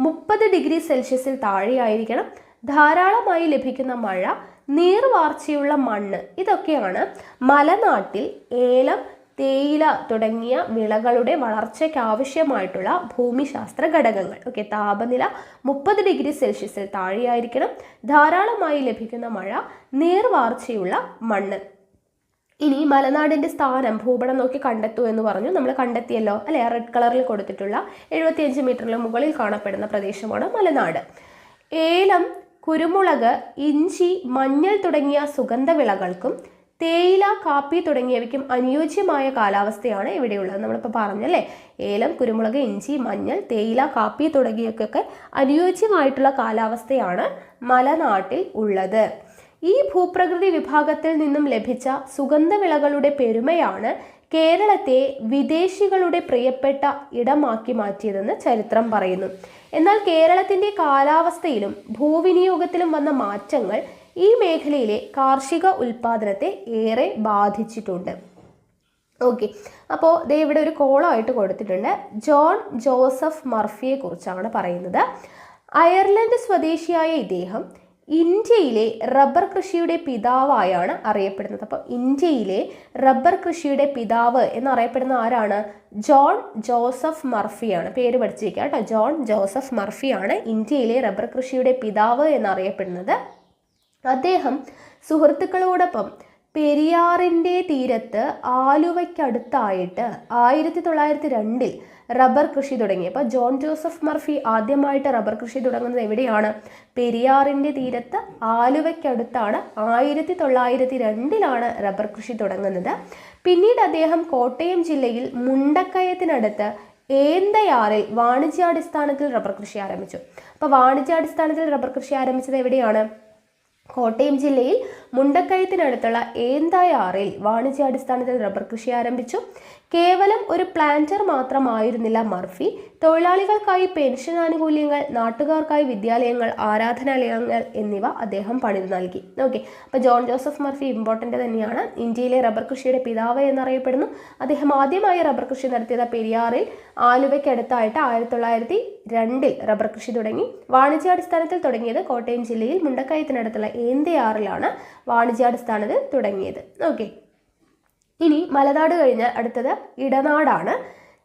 30 ഡിഗ്രി സെൽഷ്യസിൽ താഴെയായിരിക്കണം. ധാരാളമായി ലഭിക്കുന്ന മഴ, നീർവാർച്ചയുള്ള മണ്ണ്, ഇതൊക്കെയാണ് മലനാട്ടിൽ ഏലം, തേയില തുടങ്ങിയ വിളകളുടെ വളർച്ചയ്ക്ക് ആവശ്യമായിട്ടുള്ള ഭൂമിശാസ്ത്ര ഘടകങ്ങൾ. ഓക്കെ, താപനില 30 ഡിഗ്രി സെൽഷ്യസിൽ താഴെയായിരിക്കണം, ധാരാളമായി ലഭിക്കുന്ന മഴ, നീർവാർച്ചയുള്ള മണ്ണ്. ഇനി മലനാടിൻ്റെ സ്ഥാനം ഭൂപടം നോക്കി കണ്ടെത്തൂ എന്ന് പറഞ്ഞു. നമ്മൾ കണ്ടെത്തിയല്ലോ അല്ലെ. റെഡ് കളറിൽ കൊടുത്തിട്ടുള്ള 75 മീറ്ററിന് മുകളിൽ കാണപ്പെടുന്ന പ്രദേശമാണ് മലനാട്. ഏലം, കുരുമുളക്, ഇഞ്ചി, മഞ്ഞൾ തുടങ്ങിയ സുഗന്ധവിളകൾക്കും തേയില, കാപ്പി തുടങ്ങിയവയ്ക്കും അനുയോജ്യമായ കാലാവസ്ഥയാണ് ഇവിടെയുള്ളത്. നമ്മളിപ്പോൾ പറഞ്ഞല്ലേ, ഏലം, കുരുമുളക്, ഇഞ്ചി, മഞ്ഞൾ, തേയില, കാപ്പി തുടങ്ങിയവയ്ക്കൊക്കെ അനുയോജ്യമായിട്ടുള്ള കാലാവസ്ഥയാണ് മലനാട്ടിൽ ഉള്ളത്. ഈ ഭൂപ്രകൃതി വിഭാഗത്തിൽ നിന്നും ലഭിച്ച സുഗന്ധവിളകളുടെ പെരുമയാണ് കേരളത്തെ വിദേശികളുടെ പ്രിയപ്പെട്ട ഇടമാക്കി മാറ്റിയതെന്ന് ചരിത്രം പറയുന്നു. എന്നാൽ കേരളത്തിൻ്റെ കാലാവസ്ഥയിലും ഭൂവിനിയോഗത്തിലും വന്ന മാറ്റങ്ങൾ ഈ മേഖലയിലെ കാർഷിക ഉൽപ്പാദനത്തെ ഏറെ ബാധിച്ചിട്ടുണ്ട്. ഓക്കെ, അപ്പോൾ ദേ ഇവിടെ ഒരു കോളമായിട്ട് കൊടുത്തിട്ടുണ്ട്. ജോൺ ജോസഫ് മർഫിയെ കുറിച്ചാണ് പറയുന്നത്. അയർലൻഡ് സ്വദേശിയായ ഇദ്ദേഹം ഇന്ത്യയിലെ റബ്ബർ കൃഷിയുടെ പിതാവായാണ് അറിയപ്പെടുന്നത്. അപ്പോൾ ഇന്ത്യയിലെ റബ്ബർ കൃഷിയുടെ പിതാവ് എന്നറിയപ്പെടുന്ന ആരാണ്? ജോൺ ജോസഫ് മർഫിയാണ്. പേര് പഠിച്ചിരിക്കുക കേട്ടോ. ജോൺ ജോസഫ് മർഫിയാണ് ഇന്ത്യയിലെ റബ്ബർ കൃഷിയുടെ പിതാവ് എന്നറിയപ്പെടുന്നത്. അദ്ദേഹം സുഹൃത്തുക്കളോടൊപ്പം പെരിയാറിൻ്റെ തീരത്ത് ആലുവയ്ക്കടുത്തായിട്ട് 1902 റബ്ബർ കൃഷി തുടങ്ങി. അപ്പോൾ ജോൺ ജോസഫ് മർഫി ആദ്യമായിട്ട് റബ്ബർ കൃഷി തുടങ്ങുന്നത് എവിടെയാണ്? പെരിയാറിൻ്റെ തീരത്ത് ആലുവയ്ക്കടുത്താണ്. 1902 റബ്ബർ കൃഷി തുടങ്ങുന്നത്. പിന്നീട് അദ്ദേഹം കോട്ടയം ജില്ലയിൽ മുണ്ടക്കയത്തിനടുത്ത് ഏന്തയാറിൽ വാണിജ്യാടിസ്ഥാനത്തിൽ റബ്ബർ കൃഷി ആരംഭിച്ചു. അപ്പോൾ വാണിജ്യാടിസ്ഥാനത്തിൽ റബ്ബർ കൃഷി ആരംഭിച്ചത് എവിടെയാണ്? കോട്ടയം ജില്ലയിൽ മുണ്ടക്കയത്തിനടുത്തുള്ള ഏന്തയാറിൽ വാണിജ്യാടിസ്ഥാനത്തിൽ റബ്ബർ കൃഷി ആരംഭിച്ചു. കേവലം ഒരു പ്ലാന്റർ മാത്രമായിരുന്നില്ല മർഫി. തൊഴിലാളികൾക്കായി പെൻഷൻ ആനുകൂല്യങ്ങൾ, നാട്ടുകാർക്കായി വിദ്യാലയങ്ങൾ, ആരാധനാലയങ്ങൾ എന്നിവ അദ്ദേഹം പണിതു നൽകി. ഓക്കെ, അപ്പോൾ ജോൺ ജോസഫ് മർഫി ഇമ്പോർട്ടൻ്റ് തന്നെയാണ്. ഇന്ത്യയിലെ റബ്ബർ കൃഷിയുടെ പിതാവ് എന്നറിയപ്പെടുന്നു. അദ്ദേഹം ആദ്യമായി റബ്ബർ കൃഷി നടത്തിയത് പെരിയാറിൽ ആലുവയ്ക്കടുത്തായിട്ട് 1902 റബ്ബർ കൃഷി തുടങ്ങി. വാണിജ്യാടിസ്ഥാനത്തിൽ തുടങ്ങിയത് കോട്ടയം ജില്ലയിൽ മുണ്ടക്കയത്തിനടുത്തുള്ള ഏന്തയാറിലാണ് വാണിജ്യാടിസ്ഥാനത്തിൽ തുടങ്ങിയത്. ഓക്കെ, ഇനി മലനാട് കഴിഞ്ഞാൽ അടുത്തത് ഇടനാടാണ്.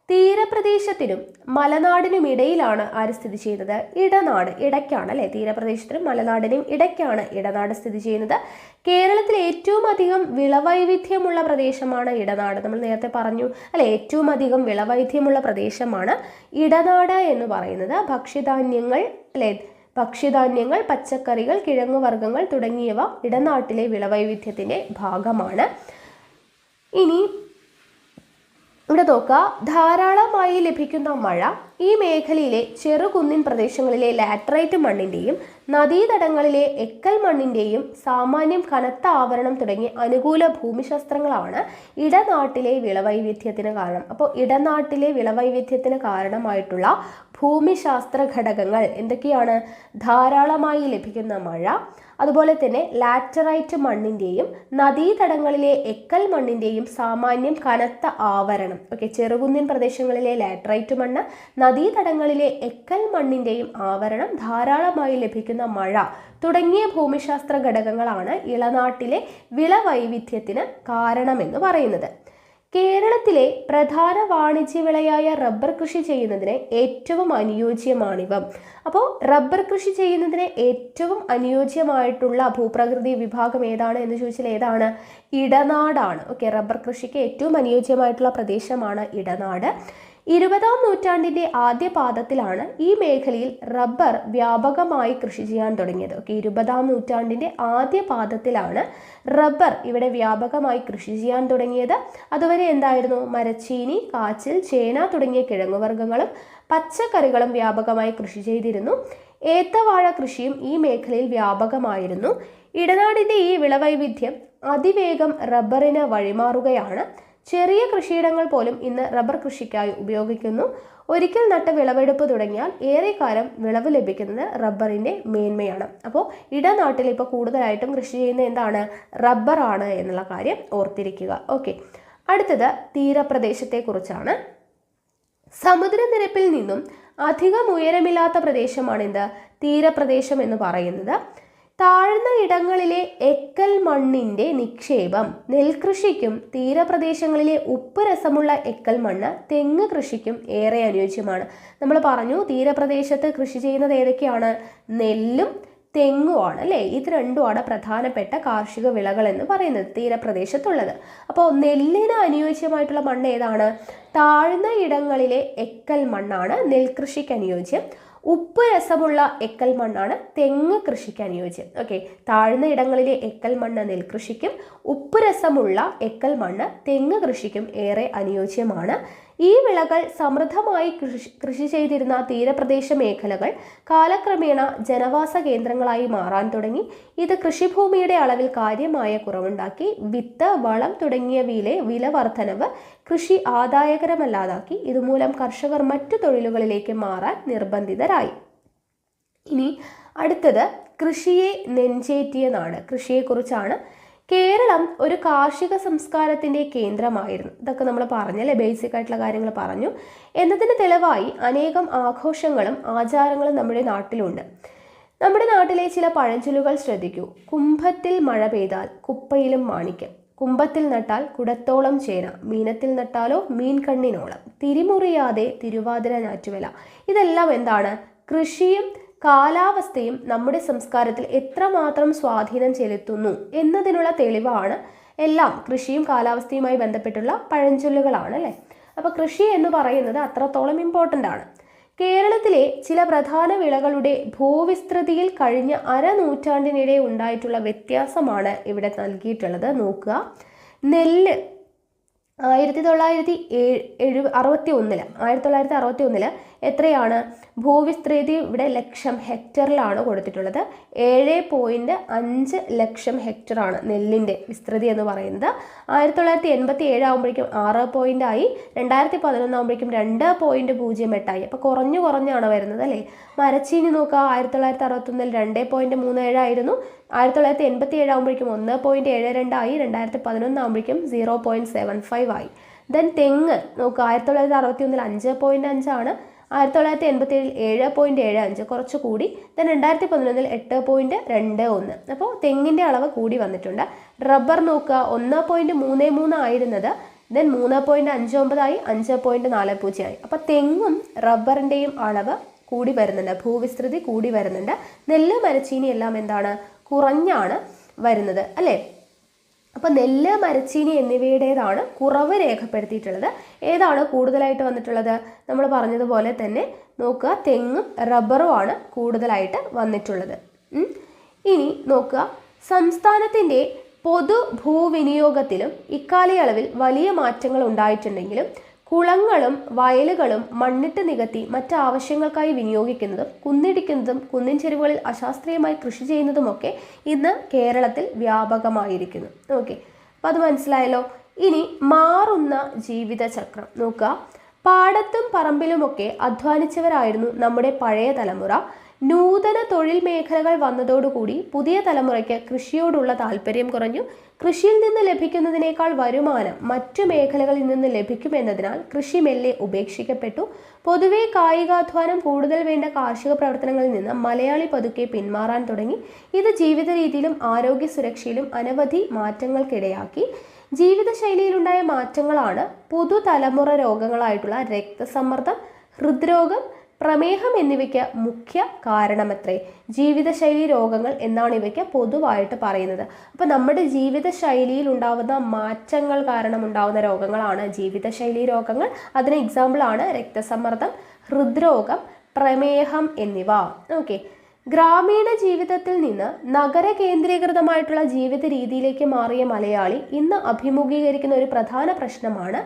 തീരപ്രദേശത്തിനും മലനാടിനും ഇടയിലാണ് ആര് സ്ഥിതി ചെയ്യുന്നത്? ഇടനാട്. ഇടയ്ക്കാണ് അല്ലേ? തീരപ്രദേശത്തിനും മലനാടിനും ഇടയ്ക്കാണ് ഇടനാട് സ്ഥിതി ചെയ്യുന്നത്. കേരളത്തിൽ ഏറ്റവും അധികം വിളവൈവിധ്യമുള്ള പ്രദേശമാണ് ഇടനാട്. നമ്മൾ നേരത്തെ പറഞ്ഞു അല്ലെ, ഏറ്റവും അധികം വിളവൈവിധ്യമുള്ള പ്രദേശമാണ് ഇടനാട് എന്ന് പറയുന്നത്. ഭക്ഷ്യധാന്യങ്ങൾ അല്ലെ, ഭക്ഷ്യധാന്യങ്ങൾ, പച്ചക്കറികൾ, കിഴങ്ങുവർഗ്ഗങ്ങൾ തുടങ്ങിയവ ഇടനാട്ടിലെ വിളവൈവിധ്യത്തിൻ്റെ ഭാഗമാണ്. ഇനി ഇവിടെ നോക്കുക, ധാരാളമായി ലഭിക്കുന്ന മഴ ഈ മേഖലയിലെ ചെറുകുന്നിൻ പ്രദേശങ്ങളിലെ ലാറ്ററൈറ്റ് മണ്ണിൻ്റെയും നദീതടങ്ങളിലെ എക്കൽ മണ്ണിൻ്റെയും സാമാന്യം കനത്ത ആവരണം തുടങ്ങിയ അനുകൂല ഭൂമിശാസ്ത്രങ്ങളാണ് ഇടനാട്ടിലെ വിളവൈവിധ്യത്തിന് കാരണം. അപ്പോൾ ഇടനാട്ടിലെ വിളവൈവിധ്യത്തിന് കാരണമായിട്ടുള്ള ഭൂമിശാസ്ത്ര ഘടകങ്ങൾ എന്തൊക്കെയാണ്? ധാരാളമായി ലഭിക്കുന്ന മഴ, അതുപോലെ തന്നെ ലാറ്ററൈറ്റ് മണ്ണിൻ്റെയും നദീതടങ്ങളിലെ എക്കൽ മണ്ണിൻ്റെയും സാമാന്യം കനത്ത ആവരണം. ഓക്കെ, ചെറുകുന്നിൻ പ്രദേശങ്ങളിലെ ലാറ്ററൈറ്റ് മണ്ണ്, നദീതടങ്ങളിലെ എക്കൽ മണ്ണിൻ്റെയും ആവരണം, ധാരാളമായി ലഭിക്കുന്ന മഴ തുടങ്ങിയ ഭൂമിശാസ്ത്ര ഘടകങ്ങളാണ് ഇളനാട്ടിലെ വിളവൈവിധ്യത്തിന് കാരണമെന്ന് പറയുന്നത്. കേരളത്തിലെ പ്രധാന വാണിജ്യ വിളയായ റബ്ബർ കൃഷി ചെയ്യുന്നതിന് ഏറ്റവും അനുയോജ്യമാണിവ. അപ്പോൾ റബ്ബർ കൃഷി ചെയ്യുന്നതിന് ഏറ്റവും അനുയോജ്യമായിട്ടുള്ള ഭൂപ്രകൃതി വിഭാഗം ഏതാണ് എന്ന് ചോദിച്ചാൽ ഏതാണ്? ഇടനാടാണ്. ഓക്കെ, റബ്ബർ കൃഷിക്ക് ഏറ്റവും അനുയോജ്യമായിട്ടുള്ള പ്രദേശമാണ് ഇടനാട്. 20-ാം നൂറ്റാണ്ടിൻ്റെ ആദ്യ പാദത്തിലാണ് ഈ മേഖലയിൽ റബ്ബർ വ്യാപകമായി കൃഷി ചെയ്യാൻ തുടങ്ങിയത്. ഓക്കെ, 20-ാം നൂറ്റാണ്ടിൻ്റെ ആദ്യ പാദത്തിലാണ് റബ്ബർ ഇവിടെ വ്യാപകമായി കൃഷി ചെയ്യാൻ തുടങ്ങിയത്. അതുവരെ എന്തായിരുന്നു? മരച്ചീനി, കാച്ചിൽ, ചേന തുടങ്ങിയ കിഴങ്ങുവർഗ്ഗങ്ങളും പച്ചക്കറികളും വ്യാപകമായി കൃഷി ചെയ്തിരുന്നു. ഏത്തവാഴ കൃഷിയും ഈ മേഖലയിൽ വ്യാപകമായിരുന്നു. ഇടനാടിൻ്റെ ഈ വിളവൈവിധ്യം അതിവേഗം റബ്ബറിന് വഴിമാറുകയാണ്. ചെറിയ കൃഷിയിടങ്ങൾ പോലും ഇന്ന് റബ്ബർ കൃഷിക്കായി ഉപയോഗിക്കുന്നു. ഒരിക്കൽ നട്ട വിളവെടുപ്പ് തുടങ്ങിയാൽ ഏറെക്കാലം വിളവ് ലഭിക്കുന്നത് റബ്ബറിൻ്റെ മേന്മയാണ്. അപ്പോൾ ഇടനാട്ടിൽ ഇപ്പോൾ കൂടുതലായിട്ടും കൃഷി ചെയ്യുന്ന എന്താണ്? റബ്ബറാണ് എന്നുള്ള കാര്യം ഓർത്തിരിക്കുക. ഓക്കെ, അടുത്തത് തീരപ്രദേശത്തെക്കുറിച്ചാണ്. സമുദ്രനിരപ്പിൽ നിന്നും അധികം ഉയരമില്ലാത്ത പ്രദേശമാണിത് തീരപ്രദേശം എന്ന് പറയുന്നത്. താഴ്ന്ന ഇടങ്ങളിലെ എക്കൽ മണ്ണിൻ്റെ നിക്ഷേപം നെൽകൃഷിക്കും തീരപ്രദേശങ്ങളിലെ ഉപ്പ് രസമുള്ള എക്കൽ മണ്ണ് തെങ്ങ് കൃഷിക്കും ഏറെ അനുയോജ്യമാണ്. നമ്മൾ പറഞ്ഞു തീരപ്രദേശത്ത് കൃഷി ചെയ്യുന്നത് ഏതൊക്കെയാണ്? നെല്ലും തെങ്ങുമാണ് അല്ലേ? ഇത് രണ്ടുമാണ് പ്രധാനപ്പെട്ട കാർഷിക വിളകൾ എന്ന് പറയുന്നത് തീരപ്രദേശത്തുള്ളത്. അപ്പോൾ നെല്ലിന് അനുയോജ്യമായിട്ടുള്ള മണ്ണ് ഏതാണ്? താഴ്ന്ന ഇടങ്ങളിലെ എക്കൽ മണ്ണാണ് നെൽകൃഷിക്ക് അനുയോജ്യം. ഉപ്പ് രസമുള്ള എക്കൽ മണ്ണാണ് തെങ്ങ് കൃഷിക്ക് അനുയോജ്യം. ഓക്കെ, താഴ്ന്ന ഇടങ്ങളിലെ എക്കൽ മണ്ണ് നെൽകൃഷിക്കും ഉപ്പ് രസമുള്ള എക്കൽ മണ്ണ് തെങ്ങ് കൃഷിക്കും ഏറെ അനുയോജ്യമാണ്. ഈ വിളകൾ സമൃദ്ധമായി കൃഷി ചെയ്തിരുന്ന തീരപ്രദേശ മേഖലകൾ കാലക്രമേണ ജനവാസ കേന്ദ്രങ്ങളായി മാറാൻ തുടങ്ങി. ഇത് കൃഷിഭൂമിയുടെ അളവിൽ കാര്യമായ കുറവുണ്ടാക്കി. വിത്ത്, വളം തുടങ്ങിയവയിലെ വില വർധനവ് കൃഷി ആദായകരമല്ലാതാക്കി. ഇതുമൂലം കർഷകർ മറ്റു തൊഴിലുകളിലേക്ക് മാറാൻ നിർബന്ധിതരായി. ഇനി അടുത്തത് കൃഷിയെ നെഞ്ചേറ്റിയ നാട്. കൃഷിയെക്കുറിച്ചാണ്. കേരളം ഒരു കാർഷിക സംസ്കാരത്തിൻ്റെ കേന്ദ്രമായിരുന്നു. ഇതൊക്കെ നമ്മൾ പറഞ്ഞല്ലേ, ബേസിക് ആയിട്ടുള്ള കാര്യങ്ങൾ പറഞ്ഞു. എന്നതിന് തെളിവായി അനേകം ആഘോഷങ്ങളും ആചാരങ്ങളും നമ്മുടെ നാട്ടിലുണ്ട്. നമ്മുടെ നാട്ടിലെ ചില പഴഞ്ചൊല്ലുകൾ ശ്രദ്ധിക്കൂ. കുംഭത്തിൽ മഴ പെയ്താൽ കുപ്പയിലും മാണിക്യം, കുംഭത്തിൽ നട്ടാൽ കുടത്തോളം ചേന, മീനത്തിൽ നട്ടാലോ മീൻ കണ്ണിനോളം, തിരിമുറിയാതെ തിരുവാതിര ഞാറ്റുവേല. ഇതെല്ലാം എന്താണ്? കൃഷിയും കാലാവസ്ഥയും നമ്മുടെ സംസ്കാരത്തിൽ എത്രമാത്രം സ്വാധീനം ചെലുത്തുന്നു എന്നതിനുള്ള തെളിവാണ്. എല്ലാം കൃഷിയും കാലാവസ്ഥയുമായി ബന്ധപ്പെട്ടുള്ള പഴഞ്ചൊല്ലുകളാണ് അല്ലേ. അപ്പോൾ കൃഷി എന്ന് പറയുന്നത് അത്രത്തോളം ഇമ്പോർട്ടൻ്റ് ആണ്. കേരളത്തിലെ ചില പ്രധാന വിളകളുടെ ഭൂവിസ്തൃതിയിൽ കഴിഞ്ഞ അരനൂറ്റാണ്ടിനിടെ ഉണ്ടായിട്ടുള്ള വ്യത്യാസമാണ് ഇവിടെ നൽകിയിട്ടുള്ളത്. നോക്കുക. നെല്ല് 1961 എത്രയാണ് ഭൂവിസ്തൃതി? ഇവിടെ ലക്ഷം ഹെക്ടറിലാണ് കൊടുത്തിട്ടുള്ളത്. 7.5 ലക്ഷം ഹെക്ടറാണ് നെല്ലിൻ്റെ വിസ്തൃതി എന്ന് പറയുന്നത്. 1987 ആകുമ്പോഴേക്കും 6 ആയി. 2011 ആകുമ്പോഴേക്കും 2.08 ആയി. അപ്പോൾ കുറഞ്ഞാണ് വരുന്നത് അല്ലേ. മരച്ചീനി നോക്കുക. 1961 2.37 ആയിരുന്നു. 1987 ആകുമ്പോഴേക്കും 1.72 ആയി. 2011 ആകുമ്പോഴേക്കും 0.75 ആയി. ദെൻ തെങ്ങ് നോക്കുക. 1961 5.5 ആണ്. 1987 7.75, കുറച്ച് കൂടി. ദെൻ 2011 8.21. അപ്പോൾ തെങ്ങിൻ്റെ അളവ് കൂടി വന്നിട്ടുണ്ട്. റബ്ബർ നോക്കുക. 1.33 ആയിരുന്നത് ദെൻ 3.59 ആയി. 5.40 ആയി. അപ്പോൾ തെങ്ങും റബ്ബറിൻ്റെയും അളവ് കൂടി വരുന്നുണ്ട്, ഭൂവിസ്തൃതി കൂടി വരുന്നുണ്ട്. നെല്ല്, മരച്ചീനി എല്ലാം എന്താണ്? കുറഞ്ഞാണ് വരുന്നത് അല്ലേ. അപ്പോൾ നെല്ല്, മരച്ചീനി എന്നിവയുടേതാണ് കുറവ് രേഖപ്പെടുത്തിയിട്ടുള്ളത്. ഏതാണ് കൂടുതലായിട്ട് വന്നിട്ടുള്ളത്? നമ്മൾ പറഞ്ഞതുപോലെ തന്നെ നോക്കുക, തെങ്ങും റബ്ബറുമാണ് കൂടുതലായിട്ട് വന്നിട്ടുള്ളത്. ഇനി നോക്കുക, സംസ്ഥാനത്തിൻ്റെ പൊതു ഭൂവിനിയോഗത്തിലും ഇക്കാലയളവിൽ വലിയ മാറ്റങ്ങൾ ഉണ്ടായിട്ടുണ്ടെങ്കിലും കുളങ്ങളും വയലുകളും മണ്ണിട്ട് നികത്തി മറ്റാവശ്യങ്ങൾക്കായി വിനിയോഗിക്കുന്നതും കുന്നിടിക്കുന്നതും കുന്നിൻ ചെരുവുകളിൽ അശാസ്ത്രീയമായി കൃഷി ചെയ്യുന്നതുമൊക്കെ ഇന്ന് കേരളത്തിൽ വ്യാപകമായിരിക്കുന്നു. ഓക്കെ, അപ്പോൾ അത് മനസ്സിലായല്ലോ. ഇനി മാറുന്ന ജീവിതചക്രം നോക്കുക. പാടത്തും പറമ്പിലുമൊക്കെ അധ്വാനിച്ചവരായിരുന്നു നമ്മുടെ പഴയ തലമുറ. നൂതന തൊഴിൽ മേഖലകൾ വന്നതോടുകൂടി പുതിയ തലമുറയ്ക്ക് കൃഷിയോടുള്ള താല്പര്യം കുറഞ്ഞു. കൃഷിയിൽ നിന്ന് ലഭിക്കുന്നതിനേക്കാൾ വരുമാനം മറ്റു മേഖലകളിൽ നിന്ന് ലഭിക്കുമെന്നതിനാൽ കൃഷി മെല്ലെ ഉപേക്ഷിക്കപ്പെട്ടു. പൊതുവെ കായികാധ്വാനം കൂടുതൽ വേണ്ട കാർഷിക പ്രവർത്തനങ്ങളിൽ നിന്ന് മലയാളി പതുക്കെ പിന്മാറാൻ തുടങ്ങി. ഇത് ജീവിത രീതിയിലും ആരോഗ്യ സുരക്ഷയിലും അനവധി മാറ്റങ്ങൾക്കിടയാക്കി. ജീവിതശൈലിയിലുണ്ടായ മാറ്റങ്ങളാണ് പുതുതലമുറ രോഗങ്ങളായിട്ടുള്ള രക്തസമ്മർദ്ദം, ഹൃദ്രോഗം, പ്രമേഹം എന്നിവയ്ക്ക് മുഖ്യ കാരണമത്രേ. ജീവിതശൈലി രോഗങ്ങൾ എന്നാണ് ഇവയ്ക്ക് പൊതുവായിട്ട് പറയുന്നത്. അപ്പോൾ നമ്മുടെ ജീവിതശൈലിയിൽ ഉണ്ടാകുന്ന മാറ്റങ്ങൾ കാരണം ഉണ്ടാകുന്ന രോഗങ്ങളാണ് ജീവിതശൈലി രോഗങ്ങൾ. അതിന് എക്സാമ്പിളാണ് രക്തസമ്മർദ്ദം, ഹൃദ്രോഗം, പ്രമേഹം എന്നിവ. ഓക്കെ, ഗ്രാമീണ ജീവിതത്തിൽ നിന്ന് നഗര കേന്ദ്രീകൃതമായിട്ടുള്ള ജീവിത രീതിയിലേക്ക് മാറിയ മലയാളി ഇന്ന് അഭിമുഖീകരിക്കുന്ന ഒരു പ്രധാന പ്രശ്നമാണ്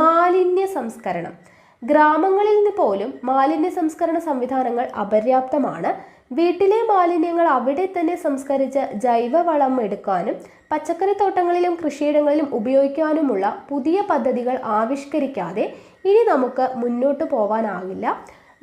മാലിന്യ സംസ്കരണം. ഗ്രാമങ്ങളിൽ നിന്ന് പോലും മാലിന്യ സംസ്കരണ സംവിധാനങ്ങൾ അപര്യാപ്തമാണ്. വീട്ടിലെ മാലിന്യങ്ങൾ അവിടെ തന്നെ സംസ്കരിച്ച് ജൈവവളം എടുക്കാനും പച്ചക്കറിത്തോട്ടങ്ങളിലും കൃഷിയിടങ്ങളിലും ഉപയോഗിക്കാനുമുള്ള പുതിയ പദ്ധതികൾ ആവിഷ്കരിക്കാതെ ഇനി നമുക്ക് മുന്നോട്ട് പോവാനാവില്ല.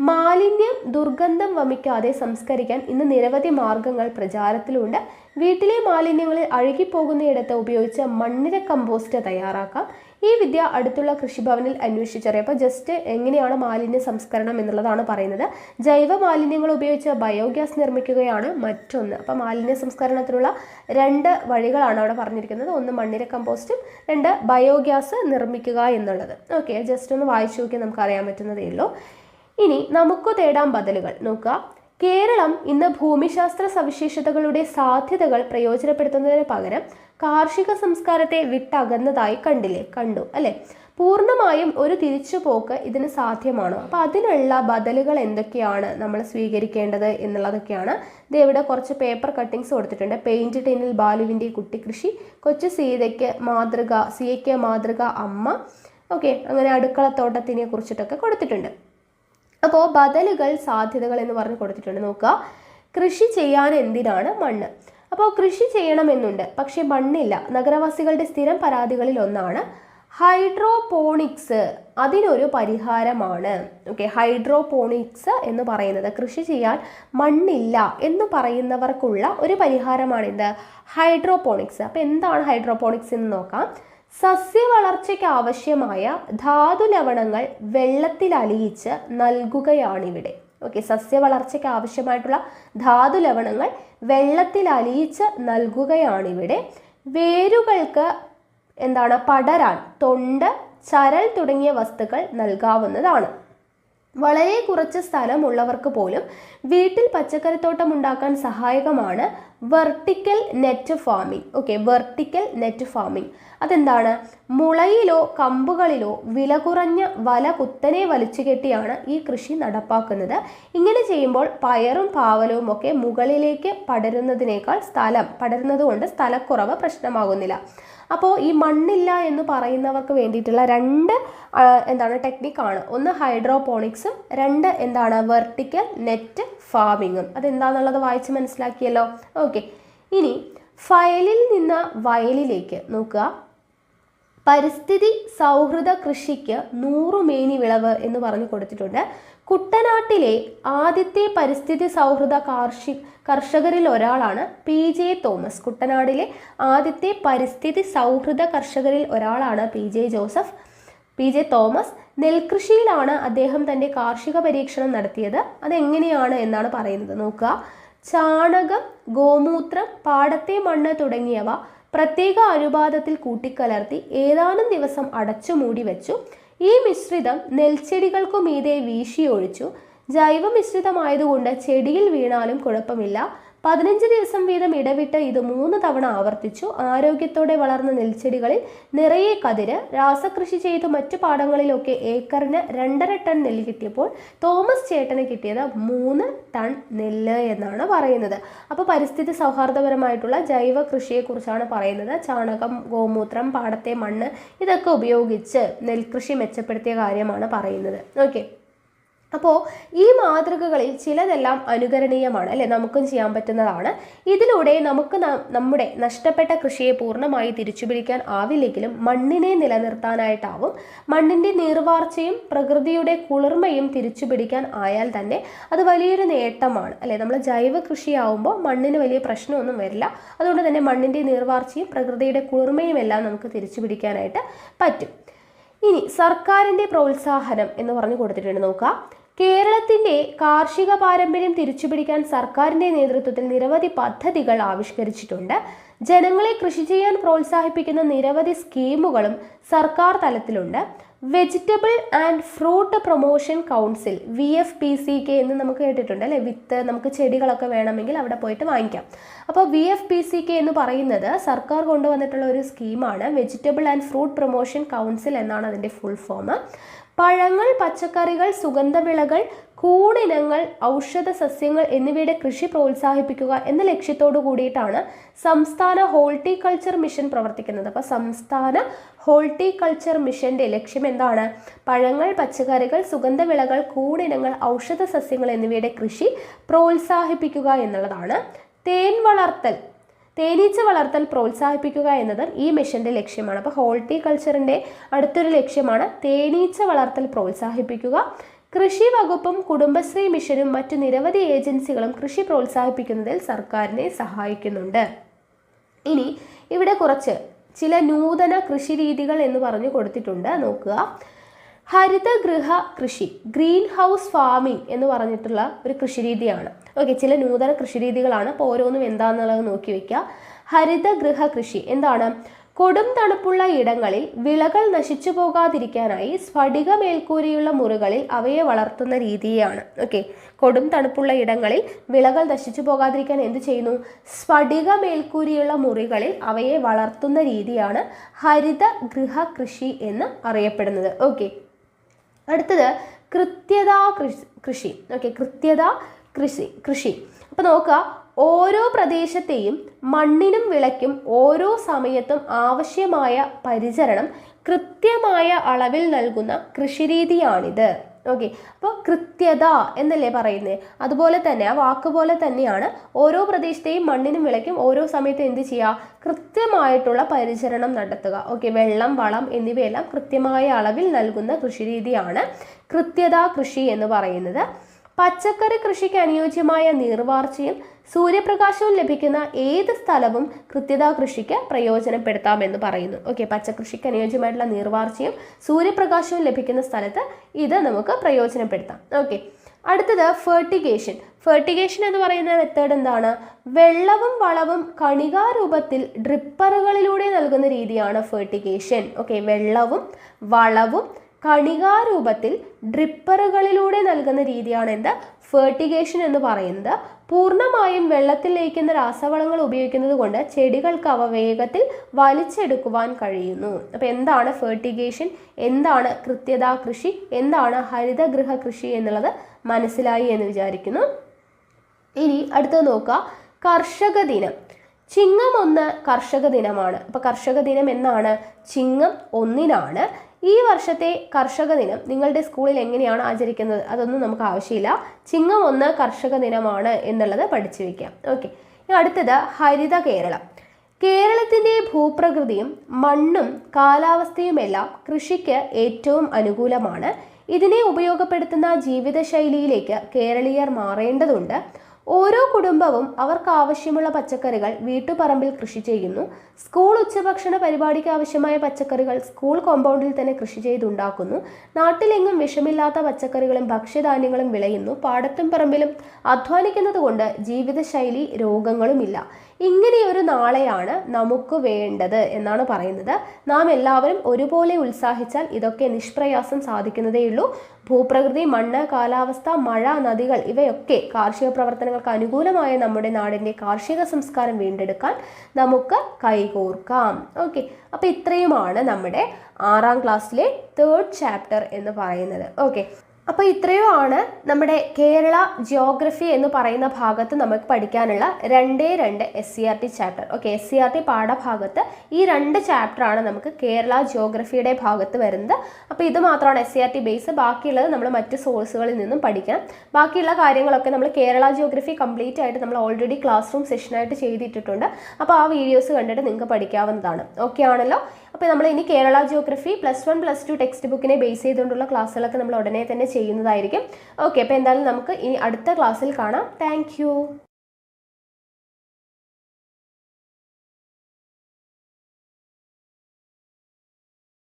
മാലിന്യം ദുർഗന്ധം വമിക്കാതെ സംസ്കരിക്കാൻ ഇന്ന് നിരവധി മാർഗങ്ങൾ പ്രചാരത്തിലുണ്ട്. വീട്ടിലെ മാലിന്യങ്ങളിൽ അഴുകിപ്പോകുന്നയിടത്ത് ഉപയോഗിച്ച് മണ്ണിര കമ്പോസ്റ്റ് തയ്യാറാക്കാം. ഈ വിദ്യ അടുത്തുള്ള കൃഷിഭവനിൽ അന്വേഷിച്ചറിയാം. അപ്പോൾ ജസ്റ്റ് എങ്ങനെയാണ് മാലിന്യ സംസ്കരണം എന്നുള്ളതാണ് പറയുന്നത്. ജൈവ മാലിന്യങ്ങൾ ഉപയോഗിച്ച് ബയോഗ്യാസ് നിർമ്മിക്കുകയാണ് മറ്റൊന്ന്. അപ്പോൾ മാലിന്യ സംസ്കരണത്തിനുള്ള 2 വഴികളാണ് അവിടെ പറഞ്ഞിരിക്കുന്നത്. ഒന്ന് മണ്ണിര കമ്പോസ്റ്റും, 2 ബയോഗ്യാസ് നിർമ്മിക്കുക എന്നുള്ളത്. ഓക്കെ, ജസ്റ്റ് ഒന്ന് വായിച്ചു നോക്കി നമുക്ക് അറിയാൻ പറ്റുന്നതേ ഉള്ളൂ. ഇനി നമുക്ക് തേടാൻ ബദലുകൾ നോക്കുക. കേരളം ഇന്ന് ഭൂമിശാസ്ത്ര സവിശേഷതകളുടെ സാധ്യതകൾ പ്രയോജനപ്പെടുത്തുന്നതിന് പകരം കാർഷിക സംസ്കാരത്തെ വിട്ടകന്നതായി കണ്ടു അല്ലേ. പൂർണ്ണമായും ഒരു തിരിച്ചുപോക്ക് ഇതിന് സാധ്യമാണോ? അപ്പോൾ അതിനുള്ള ബദലുകൾ എന്തൊക്കെയാണ് നമ്മൾ സ്വീകരിക്കേണ്ടത് എന്നുള്ളതൊക്കെയാണ്. ഇവിടെ കുറച്ച് പേപ്പർ കട്ടിങ്സ് കൊടുത്തിട്ടുണ്ട്. പെയിന്റ് ടിന്നിൽ ബാലുവിൻ്റെ കുട്ടിക്കൃഷി, കൊച്ചു സിയയ്ക്ക് മാതൃക അമ്മ, ഓക്കെ, അങ്ങനെ അടുക്കളത്തോട്ടത്തിനെ കുറിച്ചിട്ടൊക്കെ കൊടുത്തിട്ടുണ്ട്. അപ്പോൾ ബദലുകൾ, സാധ്യതകൾ എന്ന് പറഞ്ഞ് കൊടുത്തിട്ടുണ്ട്. നോക്കുക, കൃഷി ചെയ്യാൻ എന്തിനാണ് മണ്ണ്? അപ്പോൾ കൃഷി ചെയ്യണമെന്നുണ്ട്, പക്ഷെ മണ്ണില്ല. നഗരവാസികളുടെ സ്ഥിരം പരാതികളിൽ ഒന്നാണ് ഹൈഡ്രോപോണിക്സ്. അതിനൊരു പരിഹാരമാണ്. ഓക്കെ, ഹൈഡ്രോപോണിക്സ് എന്ന് പറയുന്നത് കൃഷി ചെയ്യാൻ മണ്ണില്ല എന്ന് പറയുന്നവർക്കുള്ള ഒരു പരിഹാരമാണ് എന്ത്? ഹൈഡ്രോപോണിക്സ്. അപ്പോൾ എന്താണ് ഹൈഡ്രോപോണിക്സ് എന്ന് നോക്കാം. സസ്യ വളർച്ചയ്ക്ക് ആവശ്യമായ ധാതു ലവണങ്ങൾ വെള്ളത്തിൽ അലിയിച്ച് നൽകുകയാണിവിടെ. ഓക്കെ, സസ്യ വളർച്ചയ്ക്ക് ആവശ്യമായിട്ടുള്ള ധാതു ലവണങ്ങൾ വെള്ളത്തിൽ അലിയിച്ച് നൽകുകയാണിവിടെ. വേരുകൾക്ക് എന്താണ്? പടരാൻ തൊണ്ട്, ചരൽ തുടങ്ങിയ വസ്തുക്കൾ നൽകാവുന്നതാണ്. വളരെ കുറച്ച് സ്ഥലമുള്ളവർക്ക് പോലും വീട്ടിൽ പച്ചക്കറിത്തോട്ടം ഉണ്ടാക്കാൻ സഹായകമാണ് vertical net farming. Okay, vertical net farming അതെന്താണ്? മുളയിലോ കമ്പുകളിലോ വില കുറഞ്ഞ വല കുത്തനെ വലിച്ചു കെട്ടിയാണ് ഈ കൃഷി നടപ്പാക്കുന്നത്. ഇങ്ങനെ ചെയ്യുമ്പോൾ പയറും പാവലവും ഒക്കെ മുകളിലേക്ക് പടരുന്നത് കൊണ്ട് സ്ഥലക്കുറവ് പ്രശ്നമാകുന്നില്ല. അപ്പോൾ ഈ മണ്ണില്ല എന്ന് പറയുന്നവർക്ക് വേണ്ടിയിട്ടുള്ള രണ്ട് ടെക്നിക്കാണ്. ഒന്ന് ഹൈഡ്രോപോണിക്സും, രണ്ട് വെർട്ടിക്കൽ നെറ്റ് ഫാമിങ്ങും. അതെന്താണെന്നുള്ളത് വായിച്ച് മനസ്സിലാക്കിയല്ലോ. ഓക്കെ, ഇനി ഫയലിൽ നിന്ന് വയലിലേക്ക് നോക്കുക. പരിസ്ഥിതി സൗഹൃദ കൃഷിക്ക് 100 മേനി വിളവ് എന്ന് പറഞ്ഞു കൊടുത്തിട്ടുണ്ട്. കുട്ടനാട്ടിലെ ആദ്യത്തെ പരിസ്ഥിതി സൗഹൃദ കർഷകരിൽ ഒരാളാണ് PJ തോമസ്. കുട്ടനാടിലെ ആദ്യത്തെ പരിസ്ഥിതി സൗഹൃദ കർഷകരിൽ ഒരാളാണ് PJ തോമസ്. നെൽകൃഷിയിലാണ് അദ്ദേഹം തൻ്റെ കാർഷിക പരീക്ഷണം നടത്തിയത്. അതെങ്ങനെയാണ് എന്നാണ് പറയുന്നത്. നോക്കുക, ചാണകം, ഗോമൂത്രം, പാടത്തെ മണ്ണ് തുടങ്ങിയവ പ്രത്യേക അനുപാതത്തിൽ കൂട്ടിക്കലർത്തി ഏതാനും ദിവസം അടച്ചു മൂടി വെച്ചു. ഈ മിശ്രിതം നെൽച്ചെടികൾക്കു മീതെ വീശിയൊഴിച്ചു. ജൈവ മിശ്രിതമായതുകൊണ്ട് ചെടിയിൽ വീണാലും കുഴപ്പമില്ല. 15 ദിവസം വീതം ഇടവിട്ട് ഇത് 3 തവണ ആവർത്തിച്ചു. ആരോഗ്യത്തോടെ വളർന്ന നെൽച്ചെടികളിൽ നിറയെ കതിര്. രാസകൃഷി ചെയ്തു മറ്റു പാടങ്ങളിലൊക്കെ ഏക്കറിന് 2.5 ടൺ നെല്ല് കിട്ടിയപ്പോൾ തോമസ് ചേട്ടന് കിട്ടിയത് 3 ടൺ നെല്ല് എന്നാണ് പറയുന്നത്. അപ്പോൾ പരിസ്ഥിതി സൗഹാർദ്ദപരമായിട്ടുള്ള ജൈവ കൃഷിയെക്കുറിച്ചാണ് പറയുന്നത്. ചാണകം, ഗോമൂത്രം, പാടത്തെ മണ്ണ് ഇതൊക്കെ ഉപയോഗിച്ച് നെൽകൃഷി മെച്ചപ്പെടുത്തിയ കാര്യമാണ് പറയുന്നത്. ഓക്കെ, അപ്പോൾ ഈ മാതൃകകളിൽ ചിലതെല്ലാം അനുകരണീയമാണ്, അല്ലെ? നമുക്കും ചെയ്യാൻ പറ്റുന്നതാണ്. ഇതിലൂടെ നമുക്ക് നമ്മുടെ നഷ്ടപ്പെട്ട കൃഷിയെ പൂർണ്ണമായി തിരിച്ചുപിടിക്കാൻ ആവില്ലെങ്കിലും മണ്ണിനെ നിലനിർത്താനായിട്ടാവും. മണ്ണിൻ്റെ നീർവാർച്ചയും പ്രകൃതിയുടെ കുളിർമയും തിരിച്ചുപിടിക്കാൻ ആയാൽ തന്നെ അത് വലിയൊരു നേട്ടമാണ്, അല്ലെ? നമ്മൾ ജൈവ കൃഷിയാവുമ്പോൾ മണ്ണിന് വലിയ പ്രശ്നമൊന്നും വരില്ല. അതുകൊണ്ട് തന്നെ മണ്ണിൻ്റെ നീർവാർച്ചയും പ്രകൃതിയുടെ കുളിർമയും എല്ലാം നമുക്ക് തിരിച്ചുപിടിക്കാനായിട്ട് പറ്റും. ഇനി സർക്കാരിൻ്റെ പ്രോത്സാഹനം എന്ന് പറഞ്ഞു കൊടുത്തിട്ടുണ്ട്. നോക്കുക, കേരളത്തിൻ്റെ കാർഷിക പാരമ്പര്യം തിരിച്ചുപിടിക്കാൻ സർക്കാരിൻ്റെ നേതൃത്വത്തിൽ നിരവധി പദ്ധതികൾ ആവിഷ്കരിച്ചിട്ടുണ്ട്. ജനങ്ങളെ കൃഷി ചെയ്യാൻ പ്രോത്സാഹിപ്പിക്കുന്ന നിരവധി സ്കീമുകളും സർക്കാർ തലത്തിലുണ്ട്. Vegetable and fruit promotion council VFPCK എന്ന് നമുക്ക് കേട്ടിട്ടുണ്ട്, അല്ലെ? വിത്ത് നമുക്ക് ചെടികളൊക്കെ വേണമെങ്കിൽ അവിടെ പോയിട്ട് വാങ്ങിക്കാം. അപ്പോൾ VFPCK എന്ന് പറയുന്നത് സർക്കാർ കൊണ്ടുവന്നിട്ടുള്ള ഒരു സ്കീമാണ്. Vegetable and fruit promotion council എന്നാണ് അതിൻ്റെ ഫുൾ ഫോം. പഴങ്ങൾ, പച്ചക്കറികൾ, സുഗന്ധവിളകൾ, കൂണിനങ്ങൾ, ഔഷധ സസ്യങ്ങൾ എന്നിവയുടെ കൃഷി പ്രോത്സാഹിപ്പിക്കുക എന്ന ലക്ഷ്യത്തോടു കൂടിയിട്ടാണ് സംസ്ഥാന ഹോർട്ടിക്കൾച്ചർ മിഷൻ പ്രവർത്തിക്കുന്നത്. അപ്പോൾ സംസ്ഥാന ഹോർട്ടിക്കൾച്ചർ മിഷന്റെ ലക്ഷ്യം എന്താണ്? പഴങ്ങൾ, പച്ചക്കറികൾ, സുഗന്ധവിളകൾ, കൂണിനങ്ങൾ, ഔഷധ സസ്യങ്ങൾ എന്നിവയുടെ കൃഷി പ്രോത്സാഹിപ്പിക്കുക എന്നുള്ളതാണ്. തേനീച്ച വളർത്തൽ പ്രോത്സാഹിപ്പിക്കുക എന്നത് ഈ മിഷന്റെ ലക്ഷ്യമാണ്. അപ്പോൾ ഹോർട്ടിക്കൾച്ചറിന്റെ അടുത്തൊരു ലക്ഷ്യമാണ് തേനീച്ച വളർത്തൽ പ്രോത്സാഹിപ്പിക്കുക. കൃഷി വകുപ്പും കുടുംബശ്രീ മിഷനും മറ്റു നിരവധി ഏജൻസികളും കൃഷി പ്രോത്സാഹിപ്പിക്കുന്നതിൽ സർക്കാരിനെ സഹായിക്കുന്നുണ്ട്. ഇനി ഇവിടെ ചില നൂതന കൃഷി രീതികൾ എന്ന് പറഞ്ഞു കൊടുത്തിട്ടുണ്ട്. നോക്കുക, ഹരിതഗൃഹ കൃഷി, ഗ്രീൻ ഹൗസ് ഫാമിംഗ് എന്ന് പറഞ്ഞിട്ടുള്ള ഒരു കൃഷിരീതിയാണ്. ഓക്കെ, ചില നൂതന കൃഷിരീതികളാണ്. അപ്പോൾ ഓരോന്നും എന്താണെന്നുള്ളത് നോക്കി വയ്ക്കുക. ഹരിതഗൃഹ കൃഷി എന്താണ്? കൊടും തണുപ്പുള്ള ഇടങ്ങളിൽ വിളകൾ നശിച്ചു പോകാതിരിക്കാനായി സ്ഫടിക മേൽക്കൂരയുള്ള മുറികളിൽ അവയെ വളർത്തുന്ന രീതിയാണ്. ഓക്കെ, കൊടും തണുപ്പുള്ള ഇടങ്ങളിൽ വിളകൾ നശിച്ചു പോകാതിരിക്കാൻ എന്ത് ചെയ്യുന്നു? സ്ഫടിക മേൽക്കൂരയുള്ള മുറികളിൽ അവയെ വളർത്തുന്ന രീതിയാണ് ഹരിതഗൃഹ കൃഷി എന്ന് അറിയപ്പെടുന്നത്. ഓക്കെ, അടുത്തത് കൃത്യതാ കൃഷി. ഓക്കെ, കൃത്യതാ കൃഷി. അപ്പോൾ നോക്കുക, ഓരോ പ്രദേശത്തെയും മണ്ണിനും വിളയ്ക്കും ഓരോ സമയത്തും ആവശ്യമായ പരിചരണം കൃത്യമായ അളവിൽ നൽകുന്ന കൃഷിരീതിയാണിത്. ഓക്കെ, അപ്പോൾ കൃത്യത എന്നല്ലേ പറയുന്നത്, അതുപോലെ തന്നെ ആ വാക്ക് പോലെ തന്നെയാണ് ഓരോ പ്രദേശത്തെയും മണ്ണിനും വിളയ്ക്കും ഓരോ സമയത്ത് എന്ത് ചെയ്യുക, കൃത്യമായിട്ടുള്ള പരിചരണം നടത്തുക. ഓക്കെ, വെള്ളം, വളം എന്നിവയെല്ലാം കൃത്യമായ അളവിൽ നൽകുന്ന കൃഷിരീതിയാണ് കൃത്യതാ കൃഷി എന്ന് പറയുന്നത്. പച്ചക്കറി കൃഷിക്ക് അനുയോജ്യമായ നീർവാർച്ചയും സൂര്യപ്രകാശവും ലഭിക്കുന്ന ഏത് സ്ഥലവും കൃത്യതാ കൃഷിക്ക് പ്രയോജനപ്പെടുത്താമെന്ന് പറയുന്നു. ഓക്കെ, പച്ചക്കൃഷിക്ക് അനുയോജ്യമായിട്ടുള്ള നീർവാർച്ചയും സൂര്യപ്രകാശവും ലഭിക്കുന്ന സ്ഥലത്ത് ഇത് നമുക്ക് പ്രയോജനപ്പെടുത്താം. ഓക്കെ, അടുത്തത് ഫെർട്ടിഗേഷൻ. ഫെർട്ടിഗേഷൻ എന്ന് പറയുന്ന മെത്തേഡ് എന്താണ്? വെള്ളവും വളവും കണികാരൂപത്തിൽ ഡ്രിപ്പറുകളിലൂടെ നൽകുന്ന രീതിയാണ് ഫെർട്ടിഗേഷൻ. ഓക്കെ, വെള്ളവും വളവും കണികാരൂപത്തിൽ ഡ്രിപ്പറുകളിലൂടെ നൽകുന്ന രീതിയാണ് എന്ത്? ഫെർട്ടിഗേഷൻ എന്ന് പറയുന്നത്. പൂർണ്ണമായും വെള്ളത്തിൽ ലയിക്കുന്ന രാസവളങ്ങൾ ഉപയോഗിക്കുന്നത് കൊണ്ട് ചെടികൾക്ക് അവ വേഗത്തിൽ വലിച്ചെടുക്കുവാൻ കഴിയുന്നു. അപ്പോൾ എന്താണ് ഫെർട്ടിഗേഷൻ, എന്താണ് കൃത്യതാ കൃഷി, എന്താണ് ഹരിതഗൃഹ കൃഷി എന്നുള്ളത് മനസ്സിലായി എന്ന് വിചാരിക്കുന്നു. ഇനി അടുത്തത് നോക്കുക, കർഷക ദിനം. ചിങ്ങം 1 കർഷക ദിനമാണ്. അപ്പോൾ കർഷക ദിനം എന്നാണ്? ചിങ്ങം 1-നാണ്. ഈ വർഷത്തെ കർഷക ദിനം നിങ്ങളുടെ സ്കൂളിൽ എങ്ങനെയാണ് ആചരിക്കുന്നത് അതൊന്നും നമുക്ക് ആവശ്യമില്ല. ചിങ്ങം 1 കർഷക ദിനമാണ് എന്നുള്ളത് പഠിച്ചു വയ്ക്കാം. ഓക്കെ, അടുത്തത് ഹരിത കേരളം. കേരളത്തിൻ്റെ ഭൂപ്രകൃതിയും മണ്ണും കാലാവസ്ഥയുമെല്ലാം കൃഷിക്ക് ഏറ്റവും അനുകൂലമാണ്. ഇതിനെ ഉപയോഗപ്പെടുത്തുന്ന ജീവിതശൈലിയിലേക്ക് കേരളീയർ മാറേണ്ടതുണ്ട്. ഓരോ കുടുംബവും അവർക്ക് ആവശ്യമുള്ള പച്ചക്കറികൾ വീട്ടുപറമ്പിൽ കൃഷി ചെയ്യുന്നു. സ്കൂൾ ഉച്ചഭക്ഷണ പരിപാടിക്ക് ആവശ്യമായ പച്ചക്കറികൾ സ്കൂൾ കോമ്പൗണ്ടിൽ തന്നെ കൃഷി ചെയ്തുണ്ടാക്കുന്നു. നാട്ടിലെങ്ങും വിഷമില്ലാത്ത പച്ചക്കറികളും ഭക്ഷ്യധാന്യങ്ങളും വിളയുന്നു. പാടത്തും പറമ്പിലും അധ്വാനിക്കുന്നത് കൊണ്ട് ജീവിതശൈലി രോഗങ്ങളുമില്ല. ഇങ്ങനെയൊരു നാളെയാണ് നമുക്ക് വേണ്ടത് എന്നാണ് പറയുന്നത്. നാം എല്ലാവരും ഒരുപോലെ ഉത്സാഹിച്ചാൽ ഇതൊക്കെ നിഷ്പ്രയാസം സാധിക്കുന്നതേയുള്ളൂ. ഭൂപ്രകൃതി, മണ്ണ്, കാലാവസ്ഥ, മഴ, നദികൾ ഇവയൊക്കെ കാർഷിക പ്രവർത്തനങ്ങൾക്ക് അനുകൂലമായ നമ്മുടെ നാടിൻ്റെ കാർഷിക സംസ്കാരം വീണ്ടെടുക്കാൻ നമുക്ക് കൈകോർക്കാം. ഓക്കെ, അപ്പോൾ ഇത്രയുമാണ് നമ്മുടെ 6ാം ക്ലാസ്സിലെ 3rd ചാപ്റ്റർ എന്ന് പറയുന്നത്. ഓക്കെ, അപ്പോൾ ഇത്രയുമാണ് നമ്മുടെ കേരള ജിയോഗ്രഫി എന്ന് പറയുന്ന ഭാഗത്ത് നമുക്ക് പഠിക്കാനുള്ള 2 SCERT ചാപ്റ്റർ. ഓക്കെ, SCERT പാഠഭാഗത്ത് ഈ 2 ചാപ്റ്ററാണ് നമുക്ക് കേരള ജിയോഗ്രഫിയുടെ ഭാഗത്ത് വരുന്നത്. അപ്പോൾ ഇത് മാത്രമാണ് SCERT ബേസ്. ബാക്കിയുള്ളത് നമ്മൾ മറ്റ് സോഴ്സുകളിൽ നിന്നും പഠിക്കണം. ബാക്കിയുള്ള കാര്യങ്ങളൊക്കെ നമ്മൾ കേരള ജിയോഗ്രഫി കംപ്ലീറ്റ് ആയിട്ട് നമ്മൾ ഓൾറെഡി ക്ലാസ് റൂം സെഷനായിട്ട് ചെയ്തിട്ടിട്ടുണ്ട്. അപ്പോൾ ആ വീഡിയോസ് കണ്ടിട്ട് നിങ്ങൾക്ക് പഠിക്കാവുന്നതാണ്. ഓക്കെ ആണല്ലോ. അപ്പോൾ നമ്മൾ ഇനി കേരള ജിയോഗ്രഫി +1 +2 ടെക്സ്റ്റ് ബുക്കിനെ ബേസ് ചെയ്തുകൊണ്ടുള്ള ക്ലാസ്സുകളൊക്കെ നമ്മൾ ഉടനെ തന്നെ ചെയ്യുന്നതായിരിക്കും. ഓക്കെ, അപ്പോൾ എന്തായാലും നമുക്ക് ഇനി അടുത്ത ക്ലാസ്സിൽ കാണാം. താങ്ക്